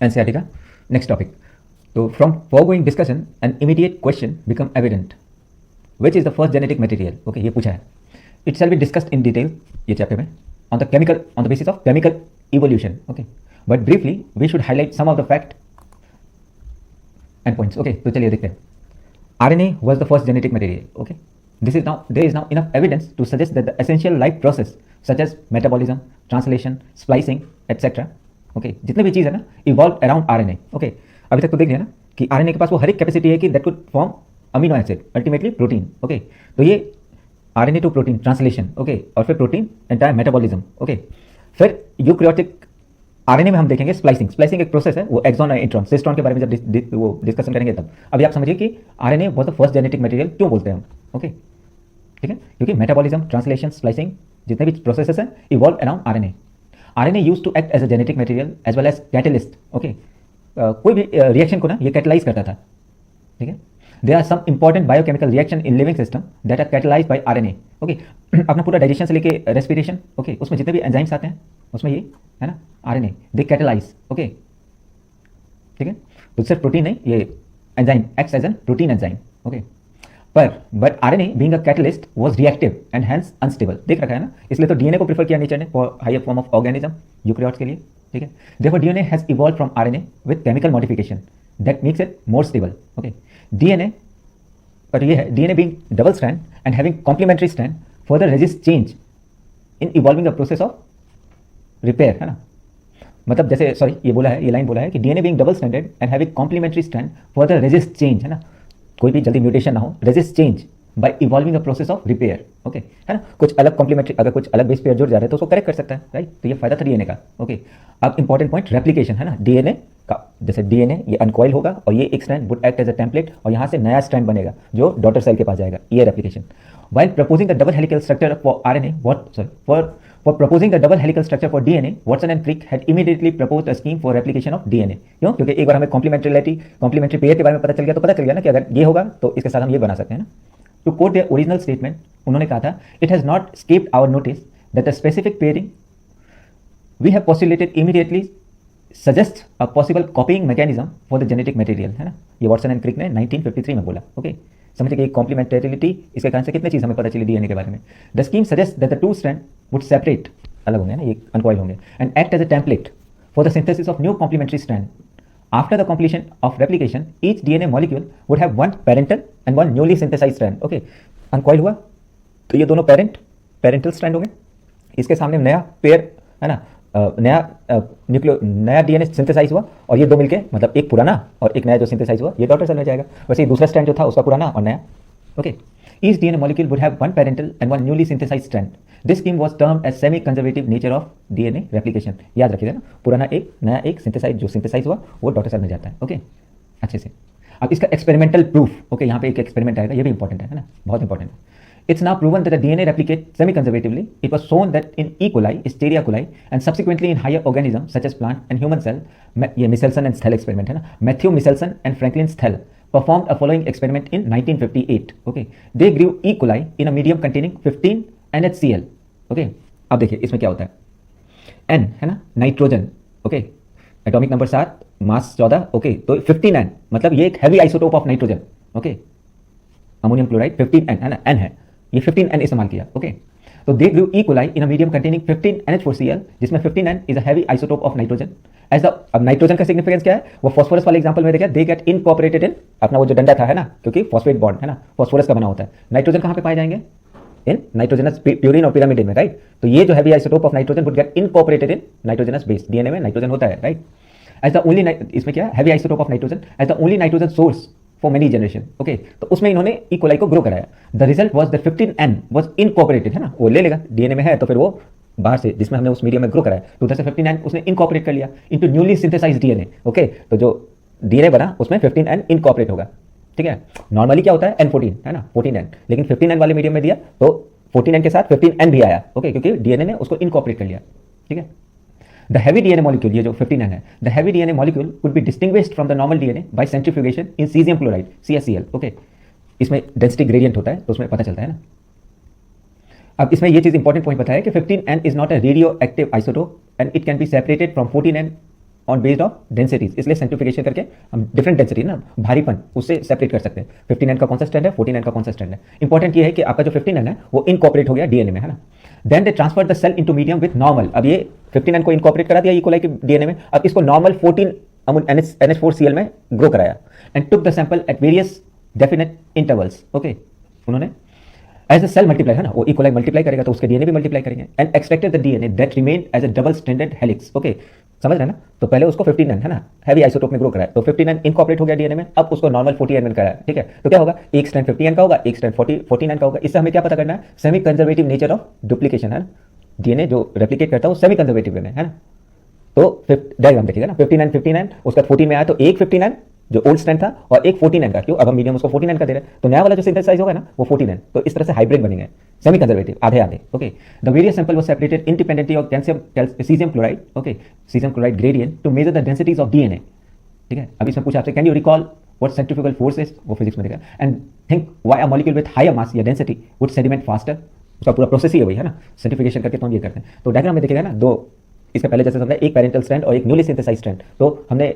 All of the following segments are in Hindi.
एनसीईआरटी का नेक्स्ट टॉपिक। तो from forgoing discussion an immediate question become evident which is the first genetic material. Okay, ये पूछा है। It shall be discussed in detail ये चैप्टर में on the basis of chemical evolution. Okay, but briefly we should highlight some of the fact and points. Okay, तो चलिए देखते हैं। RNA was the first genetic material. Okay, there is now enough evidence to suggest that the essential life process such as metabolism, translation, splicing, etc. Okay, जितने भी चीज़ है ना इवॉल्व अराउंड RNA. Okay, अभी तक तो देख लिया ना कि RNA के पास वो हर एक कैपेसिटी है कि that could form amino acid ultimately protein. Okay, तो ये RNA to protein translation. Okay, और फिर प्रोटीन एंटायर मेटाबॉलिज्म. ओके, फिर यूकैरियोटिक RNA में हम देखेंगे स्प्लाइसिंग. स्प्लाइसिंग एक प्रोसेस है, वो एक्सॉन और इंट्रॉन सिस्ट्रॉन के बारे में जब वो डिस्कशन करेंगे तब. अभी आप समझिए कि RNA was the first genetic material क्यों बोलते हैं हम. ओके, ठीक है, क्योंकि मेटाबॉलिज्म, ट्रांसलेशन, स्प्लाइसिंग जितने भी प्रोसेसेस हैं evolve around RNA. RNA used to act as a genetic material as well as catalyst. Okay, कोई भी रिएक्शन को ना ये कैटलाइज करता था. ठीक है, there are some important biochemical reaction in living system that are catalysed by RNA. Okay, अपना पूरा डाइजेशन से लेके रेस्पिरेशन. ओके, उसमें जितने भी एंजाइम्स आते हैं उसमें ये है ना RNA दे कैटलाइज. ओके, ठीक है, तो सिर्फ प्रोटीन नहीं, ये enzyme acts as an protein enzyme. Okay, but RNA being a catalyst was reactive and hence unstable. देख रखा है ना, इसलिए तो DNA को प्रेफर किया नेचर ने for higher form of organism eukaryotes के लिए. ठीक है, therefore DNA has evolve from RNA with chemical modification that makes it more stable. Okay, DNA पर ये है DNA being double strand and having complementary strand further resist change in evolving the process of repair. है ना, मतलब जैसे सॉरी ये लाइन बोला है कि DNA being double stranded and having complementary strand further resist change. है ना, कोई भी जल्दी म्यूटेशन ना हो, resist change by evolving a process of repair. Okay, है ना, कुछ अलग कॉम्प्लीमेंट्री, अगर कुछ अलग बेस पेयर जुड़ जा रहे हैं तो उसको करेक्ट कर सकता है. राइट, तो ये फायदा था DNA का. ओके, अब इंपॉर्टेंट पॉइंट रेप्लिकेशन. है ना, DNA का जैसे DNA ये अनकॉइल होगा और ये एक strand would act as a template और यहाँ से नया स्ट्रैंड बनेगा जो डॉटर सेल के पास जाएगा. ये replication. While proposing the double helical structure for RNA, for proposing the double helical structure for DNA, Watson and Crick had immediately proposed a scheme for replication of DNA. क्यों? क्योंकि एक बार हमें कॉम्प्लीमेंट्री पेयर के बारे में पता चल गया ना कि अगर ये होगा तो इसके साथ हम ये बना सकते हैं ना. To quote their original statement, उन्होंने कहा था, it has not escaped our notice that a specific pairing we have postulated immediately suggests a possible copying mechanism for the genetic material. है ना, ये वॉटसन एंड क्रिक ने 1953 में बोला. ओके, समझिए कि कॉम्प्लीमेंटेरिटी इसके कारण से कितने चीज़ हमें पता चली DNA के बारे में. The scheme suggest that the two strand would separate, अलग होंगे ना, ये अनकॉइल होंगे, and act as a template for the synthesis of new complementary strand. After the completion of replication, each DNA molecule would have one parental and one newly synthesized strand. Okay, uncoil हुआ तो ये दोनों पेरेंटल स्ट्रैंड होंगे, इसके सामने नया पेयर है ना, नया DNA सिंथेसाइज हुआ और ये दो मिलके मतलब एक पुराना और एक नया जो सिंथेसाइज हुआ ये डॉटर सेल में जाएगा. वैसे ये दूसरा स्ट्रैंड जो था उसका पुराना और नया. Okay, each DNA molecule would have one parental and one newly synthesized strand. This scheme was termed as semi-conservative nature of DNA replication. याद रखिएगा ना, पुराना एक नया एक सिंथेसाइज, जो सिंथेसाइज हुआ वो डॉटर सेल में जाता है. ओके, अच्छे से. अब इसका एक्सपेरिमेंटल प्रूफ. ओके, यहाँ पे एक एक्सपेरिमेंट आएगा, ये भी इंपॉर्टेंट है ना, बहुत इंपॉर्टेंट है. It's now proven that the DNA replicates semi-conservatively. It was shown that in E. coli, Listeria coli, and subsequently in higher organisms such as plant and human cell, ये Michelson and Stell experiment है ना, Matthew Michelson and Franklin Stell performed a following experiment in 1958. Okay, they grew E. coli in a medium containing 15 NHCl. Okay, अब देखिए इसमें क्या होता है. N है ना, नाइट्रोजन. ओके, एटॉमिक नंबर 7, मास 14. ओके, तो 15N मतलब ये एक heavy isotope of nitrogen. Okay, ammonium chloride 15N है ना, N है, ये 15N इस्तेमाल किया. ओके, तो they grew E. coli in a medium containing 15 NH4Cl, जिसमें 15N is a heavy isotope of nitrogen. As the, अब नाइट्रोजन का सिग्निफिकेंस क्या है, वो फॉस्फोरस वाले एग्जांपल में देखा, दे गेट इनकॉर्पोरेटेड इन, अपना वो जो डंडा था है ना, क्योंकि फॉस्फेट बॉन्ड है ना, फॉस्फोरस का बना होता है. नाइट्रोजन कहाँ पे पाए जाएंगे, इन नाइट्रोजनस प्यूरिन और पिरामिडिन में. राइट, तो ये जो heavy isotope of nitrogen would get incorporated in nitrogenous base. DNA में नाइट्रोजन होता है. राइट, एज द ओनली, इसमें क्या है, heavy isotope of nitrogen as the only nitrogen source for many generation. Okay, तो उसमें इन्होंने E. coli को ग्रो कराया. The result was the 15N was incorporated. है ना, वो ले लेगा, DNA में है तो फिर वो बाहर से जिसमें हमने उस मीडियम में ग्रो कराया तो उधर से 15N उसने इनकॉर्पोरेट कर लिया into newly synthesised DNA. Okay, तो जो DNA बना उसमें 15N इनकॉर्पोरेट होगा. ठीक है, नॉर्मली क्या होता है N14 है ना, 14N, लेकिन 15N वाले मीडियम में दिया तो 14N के साथ 15N भी आया. ओके, क्योंकि DNA ने उसको इनकॉर्पोरेट कर लिया. ठीक है, The heavy DNA molecule, ये जो 15N है, the heavy DNA molecule could be distinguished from the normal DNA by centrifugation in cesium chloride, CaCl. Okay, इसमें डेंसिटी ग्रेडियंट होता है तो उसमें पता चलता है ना. अब इसमें ये चीज़ इंपॉर्टेंट पॉइंट बताया कि 15N is not a radioactive isotope and it can be separated from 14N on based of densities, इसलिए सेंट्रीफिकेशन करके हम डिफरेंट डेंसिटी ना भारीपन उससे सेपरेट कर सकते हैं। 59 का कौन सा स्ट्रैंड है, 49 का कौन सा स्ट्रैंड है। इंपॉर्टेंट ये है कि आपका जो 59 है वो इनकॉर्पोरेट हो गया डीएनए में, है ना। Then they transfer the cell into medium with normal, अब ये 59 को इनकॉर्पोरेट करा दिया ई कोलाई के डीएनए में, अब इसको नॉर्मल 14 NH4Cl में ग्रो कराया and took the sample at various definite intervals. Okay, उन्होंने एज अ सेल मल्टीप्लाई है ना, वो इक्वलाई मल्टीप्लाई करेगा तो उसके डीएनए भी मल्टीप्लाई करेंगे and extracted the DNA that remained as a double stranded helix. Okay, समझ रहे हैं ना। तो पहले उसको 59 है ना हैवी आइसोटोप में ग्रो कराया, तो 59 इनकॉर्पोरेट हो गया डीएनए में, अब उसको नॉर्मल 49 में कराया। ठीक है, तो क्या होगा, एक स्ट्रैंड 59 का होगा, एक स्ट्रैंड 49 का होगा। इससे हमें क्या पता करना है, semi conservative nature of duplication है ना, डीएनए जो रेप्लिकेट करता है वो सेमी कंजर्वेटिव में है ना। तो डायग्राम देखिएगा ना, 59 उसका 14 में आया तो एक 59 जो ओल्ड स्ट्रैंड था और एक 49 का, क्यों, अब हम मीडियम उसको 49 का दे रहे हैं, तो नया वाला जो सिंथेसाइज होगा ना वो 49, तो इस तरह से हाइब्रिड बनेंगे सेमी कंजर्वेटिव आधे आधे। Okay, the various sample was separated independently of caesium chloride, okay, caesium chloride gradient to measure the densities of DNA. ठीक है, अब इसमें पूछा आपसे, can you recall what centrifugal force is, वो फिजिक्स में देखा, and think why a molecule with higher mass या डेंसिटी वुड सेडिमेंट फास्टर। उसका पूरा प्रोसेस ही है वही, है ना, सेंट्रीफिकेशन करके तो हम ये करते हैं। तो डायग्राम में देखिएगा ना, दो इसके पहले जैसे हमने एक पैरेंटल स्ट्रैंड और एक न्यूली सिंथेसाइज्ड स्ट्रैंड, तो हमने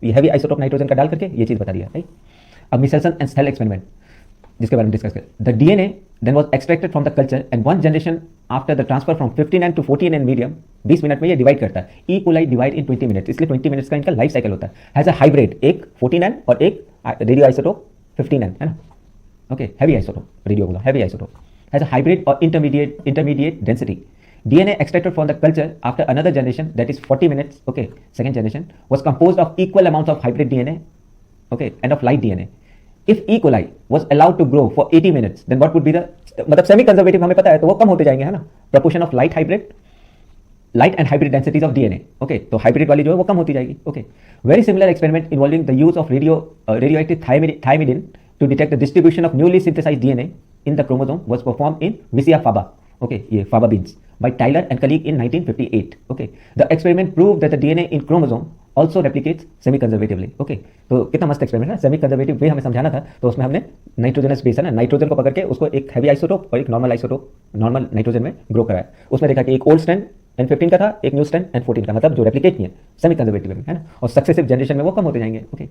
ये हैवी आइसोटोप नाइट्रोजन का डाल करके ये चीज बता दिया, राइट। अब मिचेल्सन एंड स्नेल एक्सपेरिमेंट जिसके बारे में डिस्कस करें, the DNA then was extracted from the culture and one generation after the transfer from 59 to 14 in medium 20 minute में ये डिवाइड करता है। E coli divide in 20 minutes, इसलिए 20 मिनट्स का इनका लाइफ साइकिल होता है। हैज अ हाइब्रिड, एक 49 और एक रेडियो आइसोटोप 59 है ना। ओके, हैवी आइसोटोप, रेडियो बोला heavy isotope, has a hybrid or intermediate density. DNA extracted from the culture after another generation, that is 40 minutes, okay, second generation, was composed of equal amounts of hybrid DNA, okay, and of light DNA. If E. coli was allowed to grow for 80 minutes, then what would be the, मतलब सेमी कंजर्वेटिव हमें पता है तो वो कम होते जाएंगे, है ना, proportion of light and hybrid densities of DNA, okay, तो हाइब्रिड वाली जो है वो कम होती जाएगी। okay, very similar experiment involving the use of radioactive thymidine to detect the distribution of newly synthesized DNA in the chromosome was performed in Vicia faba, okay, ये faba beans by Tyler and colleague in 1958. Okay, the experiment proved that the DNA in chromosome also replicates semi-conservatively. Okay, तो कितना मस्त एक्सपेरिमेंट है, सेमी कंजर्वेटिव वे हमें समझाना था, तो उसमें हमने नाइट्रोजनस बेस है ना, नाइट्रोजन को पकड़ के उसको एक हैवी आइसोटोप और एक नॉर्मल आइसोटोप नॉर्मल नाइट्रोजन में ग्रो कराया। उसमें देखा कि एक ओल्ड स्ट्रैंड N15 का था, एक न्यू स्ट्रैंड N14 का, मतलब जो रेप्लिकेट नहीं है सेमी कंजर्वेटिव में, है ना, और सक्सेसिव जनरेशन में वो कम होते जाएंगे। ओके,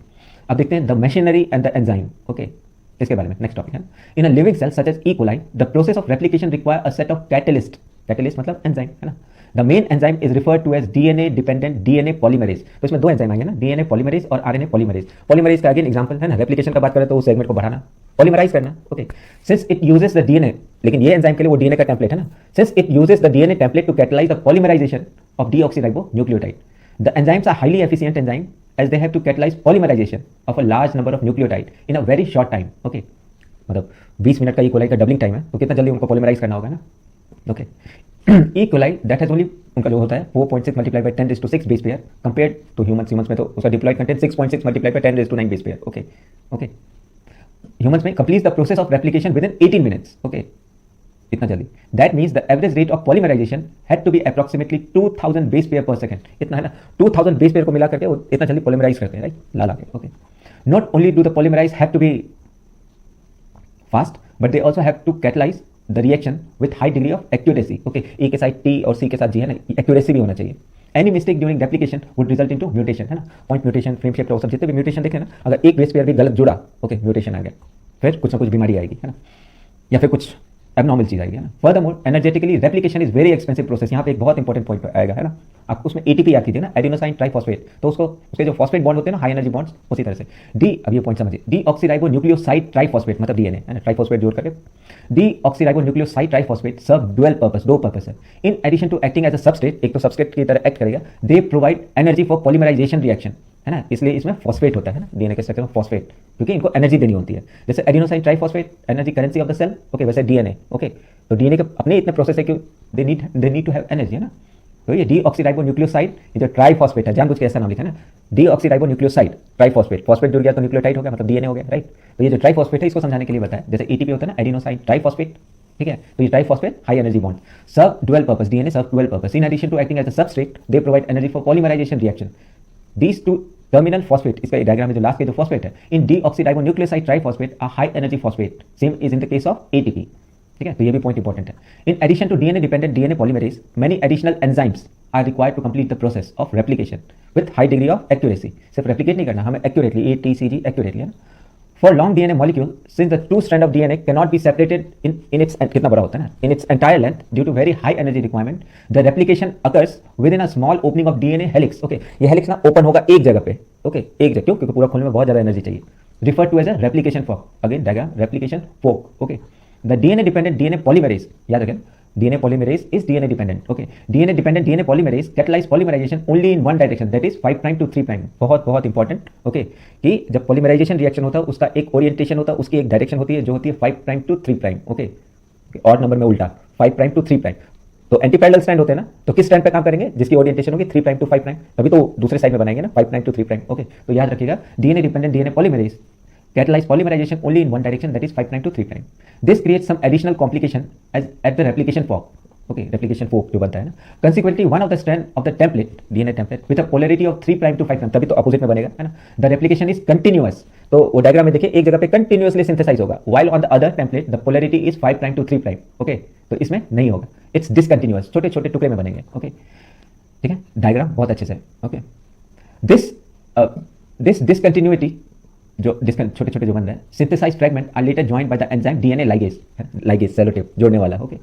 अब देखते हैं the machinery and the enzyme. Okay, इसके बारे में नेक्स्ट टॉपिक है। In a living cell such as E coli the process of replication require a set of catalyst मतलब एंजाइम, है ना। The main enzyme is referred to as DNA dependent DNA polymerase. तो इसमें दो एंजाइम आएंगे ना, डीएनए पॉलीमरेज और आरएनए पॉलीमरेज। पॉलीमरेज का अगेन एग्जांपल है ना, रेप्लिकेशन का बात करें तो उस सेगमेंट को बढ़ाना, पॉलीमराइज करना। Okay, since it uses the DNA, लेकिन ये एंजाइम के लिए वो डीएनए का टेम्पलेट है ना, since it uses the DNA template to catalyse the polymerisation of deoxyribonucleotide, the enzymes are highly efficient enzyme as they have to catalyze polymerization of a large number of nucleotide in a very short time. Okay, मतलब 20 मिनट का ई कोलाई का डबलिंग टाइम है, तो कितना जल्दी उनको पॉलीमराइज करना होगा ना। Okay, E coli that has only, उनका जो होता है 4.6 multiply by 10⁻⁶ base pair compared to humans में तो उसका diploid content 6.6 multiply by 10⁻⁹ base pair. Okay, okay, humans में complete the process of replication within 18 minutes. Okay, इतना जल्दी। That means the average rate of polymerization had to be approximately 2000 base pair पर सेकंड। इतना है ना, 2000 बेस पेयर को मिला करके वो इतना जल्दी पॉलीमराइज करते हैं, राइट, ला के। Okay, not only do the polymerase have to be fast but they also have to catalyse the reaction with high degree of accuracy. Okay, A के साथ टी और सी के साथ जी है ना, एक्यूरेसी भी होना चाहिए। Any mistake during replication would result into mutation, है ना, पॉइंट म्यूटेशन, फ्रेम शिफ्ट और सब जितने भी म्यूटेशन देखे ना, अगर एक बेस पेयर भी गलत जुड़ा, ओके, म्यूटेशन आ गया, फिर कुछ ना कुछ बीमारी आएगी, है ना, या फिर कुछ एबनॉर्मल चीज आएगी, है ना। Furthermore energetically replication is very expensive process. यहाँ पे एक बहुत इंपॉर्टेंट पॉइंट आएगा, है ना, आप उसमें एटीपी याद कीजिए ना, एडिनोसाइन ट्राइफॉस्फेट, तो उसको उसके जो फॉस्फेट बॉन्ड होते हैं ना, हाई एनर्जी बॉन्ड्स, उसी तरह से डी, अब ये पॉइंट समझिए, डीऑक्सीराइबोन्यूक्लियोसाइड ट्राइफॉस्फेट मतलब डीएनए, है ना, ट्राइफॉस्फेट जोड़ करके deoxyribonucleoside triphosphate serve dual purpose, दो पर्पस है। In addition to acting as a substrate, एक तो सबस्ट्रेट की तरह एक्ट करेगा, they provide energy for polymerisation reaction, है ना, इसलिए इसमें फॉस्फेट होता है ना, डीएनए के स्ट्रक्चर में फॉस्फेट, क्योंकि इनको एनर्जी देनी होती है। जैसे adenosine triphosphate energy currency of the cell, okay, वैसे डीएनए, ओके, तो डीएनए के अपने इतने प्रोसेस है कि they need to have energy, है ना। तो ये डीऑक्सीराइबोन्यूक्लियोसाइड, ये जो ट्राइफॉस्फेट है, जानबूझ के ऐसा नाम लिखा है ना, डीऑक्सीराइबोन्यूक्लियोसाइड ट्राइफॉस्फेट, फॉस्फेट जुड़ गया तो न्यूक्लियोटाइड हो गया, मतलब डीएनए हो गया, राइट। तो ये जो ट्राइफॉस्फेट है इसको समझाने के लिए बताया, जैसे एटीपी होता है ना, एडिनोसाइन ट्राइफॉस्फेट, ठीक है, तो ये triphosphate high energy bond serve dual purpose, DNA serve dual purpose. In addition to acting as a substrate they provide energy for polymerisation reaction. These two terminal phosphate, इसका डायग्राम में जो लास्ट के जो फॉस्फेट है, in deoxyribonucleoside triphosphate are high energy phosphate, same is in the case of ATP, ठीक है, तो ये भी पॉइंट इंपॉर्टेंट है। In addition to DNA dependent DNA polymerase, many additional enzymes are required to complete the process of replication with high degree of accuracy. सिर्फ रेप्लिकेट नहीं करना, हमें एक्यूरेटली ATCG एक्यूरेटली है ना। For long DNA molecule, since the two strand of DNA cannot be separated in its कितना बड़ा होता है ना, in its entire length due to very high energy requirement, the replication occurs within a small opening of DNA helix. Okay, ये helix ना open होगा एक जगह पे, okay, एक जगह, क्यों? क्योंकि पूरा खोलने में बहुत ज़्यादा एनर्जी चाहिए। Referred to as a replication fork. Again diagram, replication fork. Okay, the DNA dependent DNA polymerase, याद रखें, DNA polymerase is DNA dependent. Okay, DNA dependent DNA polymerase catalyze polymerization only in one direction, that is 5 prime to 3 prime. बहुत बहुत इंपॉर्टेंट। ओके, कि जब पॉलीमराइजेशन रिएक्शन होता है उसका एक ओरिएंटेशन होता है, उसकी एक डायरेक्शन होती है जो होती है 5 प्राइम टू 3 प्राइम। ओके, और नंबर में उल्टा 5 प्राइम टू 3 प्राइम। तो एंटी पैरेलल स्ट्रैंड होते हैं ना, तो किस स्ट्रैंड पे काम करेंगे? जिसकी ओरिएंटेशन होगी 3 प्राइम टू 5 प्राइम, तभी तो दूसरे साइड में बनाएंगे ना 5 प्राइम टू 3 प्राइम। ओके, तो याद रखिएगा DNA dependent DNA polymerase catalyze polymerization only in one direction, that is 5 prime to 3 prime. This creates some additional complication as at the replication fork. Okay, replication fork जो बनता है ना, consequently one of the strand of the template DNA template with a polarity of 3 prime to 5 prime, तभी तो opposite में बनेगा है ना। The replication is continuous, तो वो डायग्राम में देखिए एक जगह पे continuously synthesize होगा, while on the other template the polarity is 5 prime to 3 prime. Okay, तो इसमें नहीं होगा, it's discontinuous, छोटे छोटे टुकड़े में बनेंगे। ओके, ठीक है, डायग्राम बहुत अच्छे से। ओके, this discontinuity जो छोटे छोटे जो बन रहे हैं, synthesise fragment are later joined by the enzyme DNA ligase sellotape जोड़ने वाला। ओके,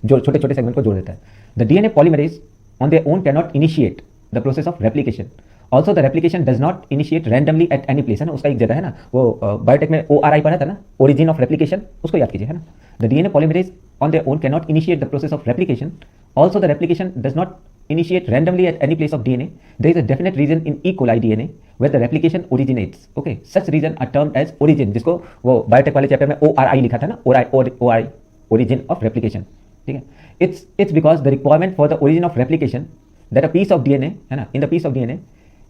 जो छोटे छोटे सेगमेंट को जोड़ देता है। The DNA polymerase on their own can not initiate the process of replication. Also the replication does not initiate randomly at any place, है ना। उसका एक जगह है ना, वो बायोटेक में ORI पढ़ा था ना, ओरिजिन ऑफ रेप्लिकेशन, उसको याद कीजिए, है ना। The DNA polymerase on their own can not initiate the process of replication. Also the replication does not initiate randomly at any place of DNA. There is a definite region in E. coli DNA where the replication originates. Okay, such region are termed as origin, जिसको वो बायोटेक वाले चैप्टर में ORI लिखा था ना, ORI, origin of replication. ठीक है, it's because the requirement for the origin of replication that a piece of DNA, है ना, in the piece of DNA,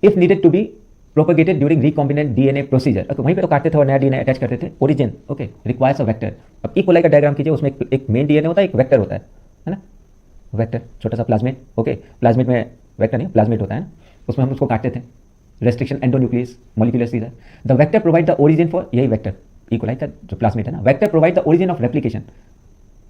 if needed to be propagated during recombinant DNA procedure. Okay, वहीं पे तो काटते थे और नया DNA अटैच करते थे, origin. Okay, requires a vector. अब E. coli का डायग्राम कीजिए, उसमें एक मेन DNA होता है, एक वेक्टर होता है ना, वेक्टर, छोटा सा प्लाज्मेट। ओके, प्लाज्मेट में वेक्टर नहीं, प्लाज्मेट होता है ना, उसमें हम उसको काटते थे। Restriction endonuclease molecular scissor. The vector provide the origin for, यही वेक्टर E. coli का जो प्लाज्मेट है ना, vector provide the origin of replication.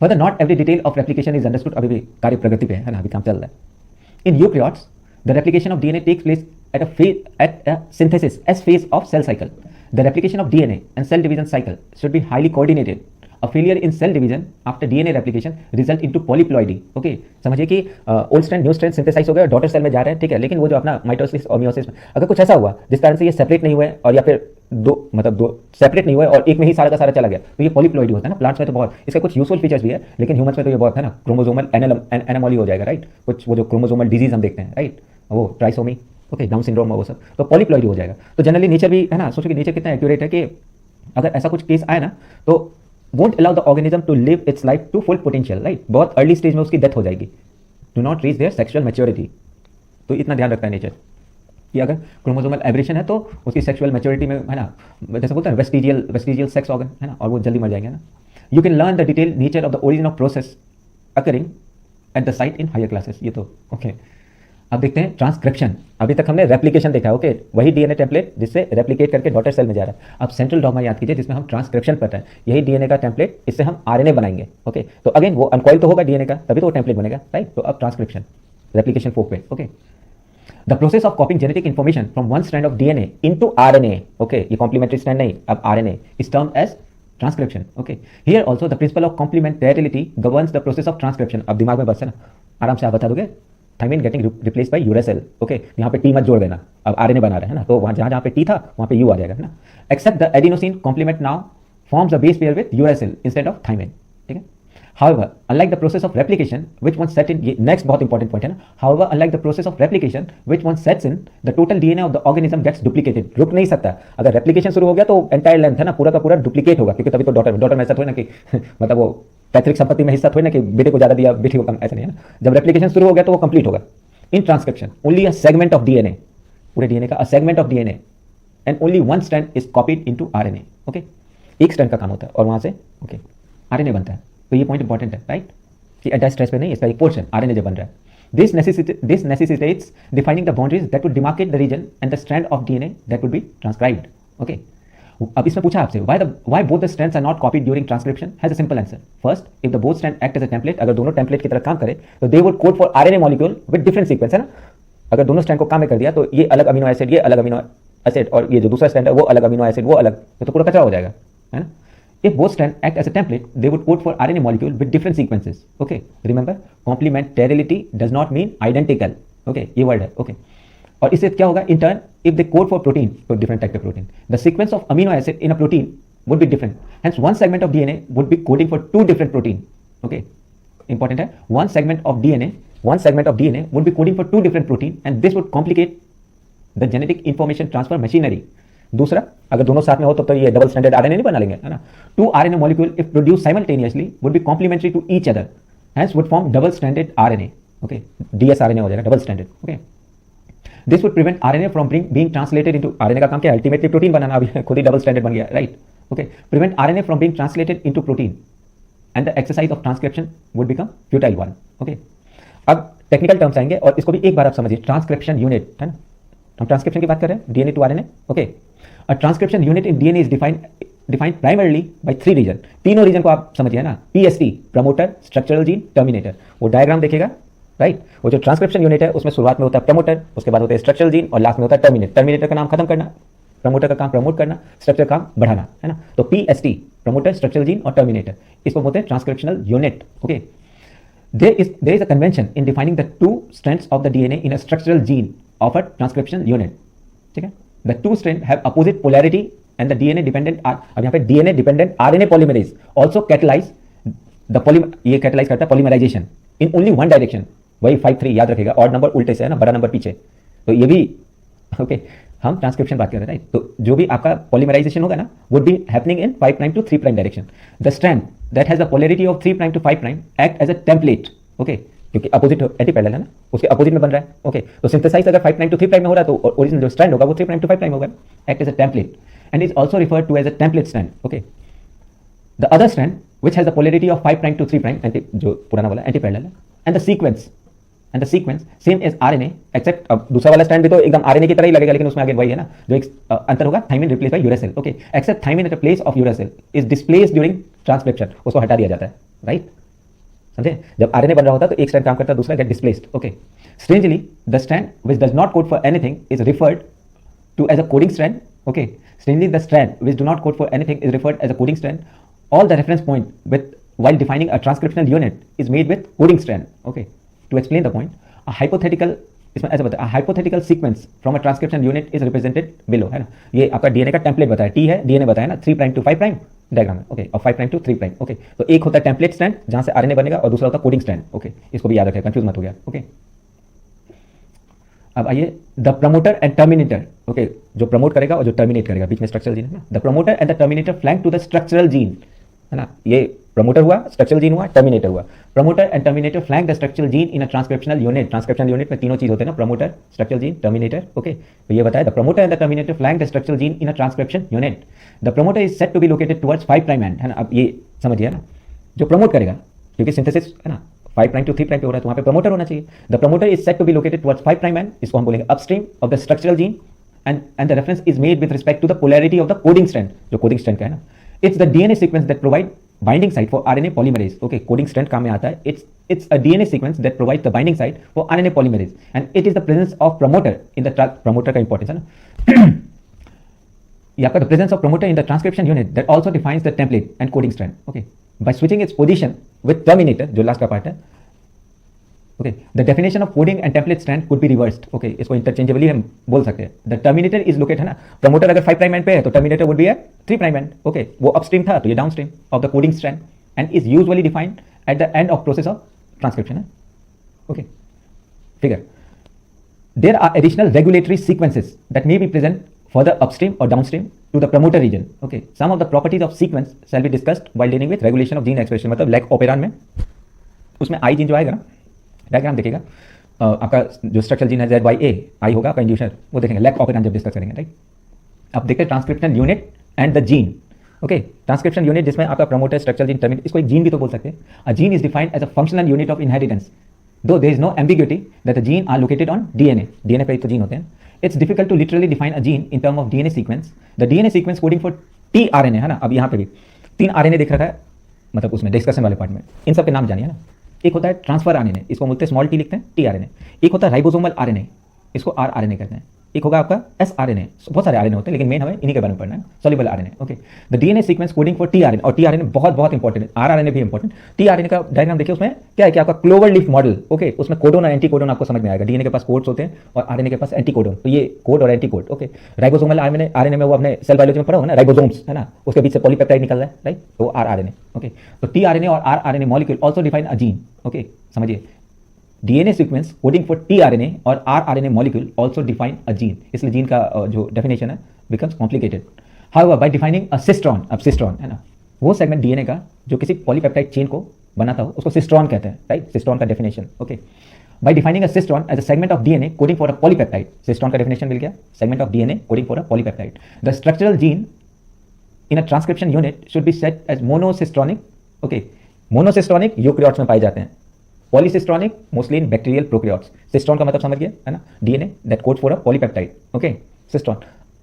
For the not every detail of replication is understood, अभी भी कार्य प्रगति पे है ना, अभी काम चल रहा है। In eukaryotes the replication of DNA takes place at a synthesis S phase of cell cycle. The replication of DNA and cell division cycle should be highly coordinated. A failure in cell division after DNA replication result into polyploidy. Okay, समझिए कि old strand new strand synthesise हो गया, डॉटर सेल में जा रहे हैं, ठीक है, लेकिन वो जो अपना माइटोसिस और मियोसिस में अगर कुछ ऐसा हुआ जिस कारण से ये सेपरेट नहीं हुए और या फिर दो सेपरेट नहीं हुए और एक में ही सारा का सारा चला गया, तो ये पॉलीप्लॉइडी होता है ना। प्लांट्स में तो बहुत इसका कुछ यूजफुल फीचर्स भी है, लेकिन ह्यूमंस में तो ये बहुत है ना, क्रोमोसोमल एनामॉली हो जाएगा, राइट। कुछ वो जो क्रोमोसोमल डिजीज हम देखते हैं, राइट, वो ट्राइसोमी, ओके, डाउन सिंड्रोम, वो सब तो पॉलीप्लॉइडी हो जाएगा। तो जनरली नेचर भी है ना, सोचो कि नेचर कितना एक्यूरेट है कि अगर ऐसा कुछ केस आए ना तो won't allow the organism to live its life to full potential, right? बहुत अर्ली स्टेज में उसकी डेथ हो जाएगी, do not reach their sexual maturity। तो इतना ध्यान रखता है नेचर कि अगर क्रोमोसोमल एब्रेशन है तो उसकी सेक्सुअल मैच्योरिटी में है ना, जैसे बोलते हैं वेस्टिजियल सेक्स ऑर्गन है ना, और वो जल्दी मर जाएंगे ना। You can learn the detail nature of the origin of process occurring at the site in higher classes. ये तो ओके। अब देखते हैं ट्रांसक्रिप्शन। अभी तक हमने रेप्लिकेशन देखा, ओके, वही DNA टेम्पलेट जिससे रेप्लिकेट करके डॉटर सेल में जा रहा है। अब सेंट्रल डॉगमा याद कीजिए जिसमें हम ट्रांसक्रिप्शन पढ़ रहे हैं, यही DNA का टेम्पलेट, इससे हम RNA बनाएंगे। ओके, तो अगेन वो अनकॉइल तो होगा DNA का, तभी तो वो टेम्पलेट बनेगा, राइट। तो अब ट्रांसक्रिप्शन रेप्लिकेशन फोक पे, okay. The process of copying genetic information from one strand of DNA into RNA, okay, ये कॉम्प्लीमेंट्री स्ट्रैंड नहीं, अब RNA is termed as transcription. Okay, here also the principle of complementarity governs the process of transcription. अब दिमाग में बस है ना, आराम से आप बता दोगे, thymine getting replace by uracil. Okay, यहाँ पे T मत जोड़ देना, अब RNA बना रहे हैं ना, तो वहाँ जहाँ पे T था वहाँ पे U आ जाएगा, है ना। Except the adenosine complement now forms a base pair with uracil instead of thymine, ठीक है। However, unlike the process of replication, which once set in, next बहुत important point है ना। However, unlike the process of replication, which once sets in, the total DNA of the organism gets duplicated. रुक नहीं सकता, अगर रेप्लिकेशन शुरू हो गया तो एंटायर लेंथ है ना, पूरा का पूरा डुप्लीकेट होगा, क्योंकि तभी तो डॉटर में ऐसा थोड़ी ना कि मतलब वो पैतृक संपत्ति में हिस्सा थोड़ी ना कि बेटे को ज्यादा दिया बेटी को कम, ऐसा नहीं है ना। जब रेप्लिकेशन शुरू हो गया तो वो कंप्लीट होगा। In transcription only a segment of DNA, पूरे DNA का अ segment of DNA and only one strand is copied into RNA। Okay, एक स्ट्रैंड का काम होता है और वहां से ओके RNA बनता है। तो ये पॉइंट इंपॉर्टेंट है, राइट, कि एंटायर स्ट्रेस पे नहीं, इसका एक पोर्शन RNA जब बन रहा है। This necessitates defining the boundaries that would demarcate the region and the strand of DNA that would be transcribed. Okay. अब इसमें पूछा आपसे why both the strands are not copied during transcription has a simple answer. First, if the both strands act as a template, अगर दोनों टेम्पलेट की तरह काम करे तो they would code for RNA molecule with different sequence, है ना. अगर दोनों स्ट्रैंड को काम में कर दिया तो ये अलग अमीनो एसिड, ये अलग अमीनो एसिड, और ये जो दूसरा स्ट्रैंड है वो अलग अमीनो एसिड, वो अलग, तो पूरा कचरा हो जाएगा, है ना. If both strands act as a template, they would code for RNA molecule with different sequences. Okay, remember, complementarity does not mean identical. Okay, ये word है. Okay, और इससे क्या होगा? In turn, if they code for protein, for different type of protein, the sequence of amino acid in a protein would be different. Hence, one segment of DNA would be coding for two different protein. Okay, important है. One segment of DNA would be coding for two different protein, and this would complicate the genetic information transfer machinery. दूसरा, अगर दोनों साथ में हो तो ये डबल स्टैंडर्ड आरएनए नहीं बना लेंगे, है ना. Two RNA molecule if produce simultaneously would be complementary to each other, hence would form double standard RNA. Okay, dsRNA हो जाएगा double standard. Okay, this would prevent RNA from being translated into, RNA का काम क्या है? अल्टीमेटली प्रोटीन बनाना. अभी खुद ही डबल स्टैंडर्ड बन गया, right. Okay, prevent RNA from being translated into protein and the exercise of transcription would become futile one. Okay, अब टेक्निकल टर्म्स आएंगे और इसको भी एक बार आप समझिए. ट्रांसक्रिप्शन यूनिट, है ना, हम ट्रांसक्रिप्शन की बात कर रहे हैं, DNA to RNA. Okay, A transcription unit in DNA is defined primarily by three region. तीनों रीजन को आप समझिए ना. PST, promoter, structural gene, terminator. वो डायग्राम देखेगा, राइट. वो जो ट्रांसक्रिप्शन यूनिट है उसमें शुरुआत में होता है प्रमोटर, उसके बाद होता है स्ट्रक्चरल जीन और लास्ट में होता है टर्मिनेटर. टर्मिनेटर का नाम खत्म करना, प्रमोटर का काम प्रमोट करना, स्ट्रक्चर काम बढ़ाना, है ना. तो PST, प्रमोटर, स्ट्रक्चरल जीन और टर्मिनेटर, इसको बोलते हैं transcriptional unit. Okay, there is a convention in defining the two strands of the DNA in a structural gene of a transcription unit. ठीक है. The two strands have opposite polarity and the DNA dependent, अब यहाँ पे DNA dependent RNA polymerase also catalyze ये catalyze करता है polymerization in only one direction. वही 5-3 याद रखेगा, odd नंबर उल्टे से है ना, बड़ा नंबर पीछे. तो ये भी ओके, हम ट्रांसक्रिप्शन बात कर रहे हैं, राइट. तो जो भी आपका polymerization होगा ना would be happening in 5' to 3' direction. The strand that has the polarity of 3' to 5' act as a template. Okay, क्योंकि अपोजिट एंटीपैरेलल है ना, उसके अपोजिट में बन रहा है. ओके, तो सिंथेसाइज अगर 5' to 3' में हो रहा है तो ओरिजिनल जो स्ट्रैंड होगा वो 3' to 5' होगा. Act as a template and is also referred to as a template strand. Okay, the other strand which has the polarity of 5' to 3', जो पुराना वाला एंटीपैरेलल है, and the sequence same as RNA, except अब दूसरा वाला स्ट्रैंड भी तो एकदम आरएनए की तरह ही लगेगा, लेकिन उसमें आगे वही है ना, जो एक अंतर होगा, thymine replace by uracil. Okay, except thymine at the place of uracil is displaced during transcription, उसको हटा दिया जाता है, राइट. समझे, जब आरएनए बन रहा होता है तो एक स्ट्रैंड काम करता है, दूसरा get displaced. Okay, strangely the strand which does not code for anything is referred to as a coding strand. Okay, strangely the strand which do not code for anything is referred as a coding strand. All the reference point with while defining a transcriptional unit is made with coding strand. Okay, to explain the point, a hypothetical, इसमें ऐसा बताया, a hypothetical sequence from a transcription unit is represented below, है ना. ये आपका डीएनए का टेम्पलेट बताया, टी है, डीएनए बताया ना, 3' to 5' डायग्राम है. ओके, और 5' to 3'. ओके, तो एक होता है टेम्पलेट स्ट्रैंड जहां से आरएनए बनेगा और दूसरा होता है कोडिंग स्ट्रैंड. ओके, इसको भी याद रखें, कंफ्यूज मत हो गया. ओके, अब आइए the promoter and terminator. Okay, जो प्रमोट करेगा और जो टर्मिनेट करेगा, बीच में स्ट्रक्चरल जीन है ना. The promoter and the terminator flank to the structural gene, है ना. ये प्रमोटर हुआ, स्ट्रक्चरल जीन हुआ, टर्मिनेटर हुआ. Promoter and terminator flank the structural gene in a transcriptional unit. Transcriptional unit में तीनों चीज होते हैं ना, promoter, structural gene, terminator. Okay, तो ये बताया the promoter and the terminator flank the structural gene in a transcription unit. The promoter is said to be located towards 5' and, है ना. अब ये समझिए ना, जो प्रमोट करेगा, क्योंकि सिंथेसिस है ना 5' to 3' पे हो रहा है, तो वहां पे प्रमोटर होना चाहिए. The promoter is said to be located towards 5' end, इसको हम बोलेंगे upstream of the structural gene, and the reference is made with respect to the polarity of the coding strand, जो कोडिंग स्ट्रैंड का है ना. It's the DNA sequence that provide binding site for RNA polymerase. Okay, coding strand काम में आता है. It's a DNA sequence that provides the binding site for RNA polymerase, and it is the presence of promoter in the promoter का importance है ना. ये आपका the presence of promoter in the transcription unit that also defines the template and coding strand. Okay, by switching its position with terminator, जो last का part है. Okay, the definition of coding and template strand could be reversed. Okay, इसको interchangeably हम बोल सकते हैं. The terminator is located, है ना, promoter अगर 5' end पे है तो terminator would be at 3' end. Okay, वो upstream था तो ये downstream of the coding strand and is usually defined at the end of process of transcription. Okay, figure. There are additional regulatory sequences that may be present further upstream or downstream to the promoter region. Okay, some of the properties of sequence shall be discussed while dealing with regulation of gene expression. मतलब लैक ओपेरान में उसमें आई जीन जो आएगा ना, डायग्राम देखिएगा, आपका जो स्ट्रक्चरल जीन है ZYA, आई होगा आपका इंड्यूसर, वो देखेंगे लैक ऑपरेंट जब डिस्कस करेंगे, राइट. अब देखते हैं transcription unit and the gene. Okay, transcription unit जिसमें आपका प्रमोटर, स्ट्रक्चरल जीन, टर्मिनेटर, इसको एक जीन भी तो बोल सकते हैं. A gene is defined as a functional unit of inheritance, though there is no ambiguity that the gene are located on DNA. DNA पे तो जीन होते हैं. It's difficult to literally define a gene in terms of DNA sequence. The DNA sequence coding for tRNA है ना, अब यहाँ पे भी 3 RNA देख रखा है, मतलब उसमें डिस्कशन वाले पार्ट में इन सब के नाम जानिए ना। एक होता है ट्रांसफर आरएनए, इसको बोलते हैं स्मॉल टी लिखते हैं tRNA। एक होता है राइबोसोमल आरएनए, इसको rRNA कहते हैं। एक होगा आपका sRNA, बहुत सारे आरएनए होते हैं लेकिन मेन हमें इन्हीं के बारे में पढ़ना है, soluble RNA. Okay, the DNA sequence coding for tRNA, और tRNA बहुत बहुत इंपॉर्टेंट है, rRNA भी इंपॉर्टेंट। tRNA का डायग्राम देखिए, उसमें क्या है कि आपका क्लोवर लीफ मॉडल, ओके, उसमें कोडोन और एंटी कोडोन आपको समझ में आएगा। डीएनए के पास कोड्स होते हैं और आरएनए के पास एंटी कोडोन, तो ये कोड और anti code. Okay, ribosomal RNA में वो अपने सेल बायोलॉजी में पढ़ा होगा ना, राइबोसोम्स है ना, उसके बीच से पॉलीपेप्टाइड निकल रहा है, राइट, तो rRNA। ओके, तो tRNA और rRNA molecule also define a gene. Okay, समझिए, DNA sequence coding for tRNA और rRNA molecule also define a gene, इसलिए जीन का जो डेफिनेशन है becomes complicated. However bye defining a cistron, अब सिस्ट्रॉन है ना वो सेगमेंट डीएनए का जो किसी पॉलीपेप्टाइड चेन को बनाता हो, उसको सिस्ट्रॉन कहते हैं, राइट, सिस्ट्रॉन का definition. Okay, by defining a cistron as a segment of DNA coding for a polypeptide, cistron का डेफिनेशन मिल गया, segment of DNA coding for a polypeptide. The structural gene in a transcription unit should be said as monocistronic. Okay, monocistronic eukaryotes में पाए जाते हैं, polycistronic mostly in bacterial prokaryotes. Cistron का मतलब समझ गया है ना, DNA that codes for a polypeptide. Okay, cistron.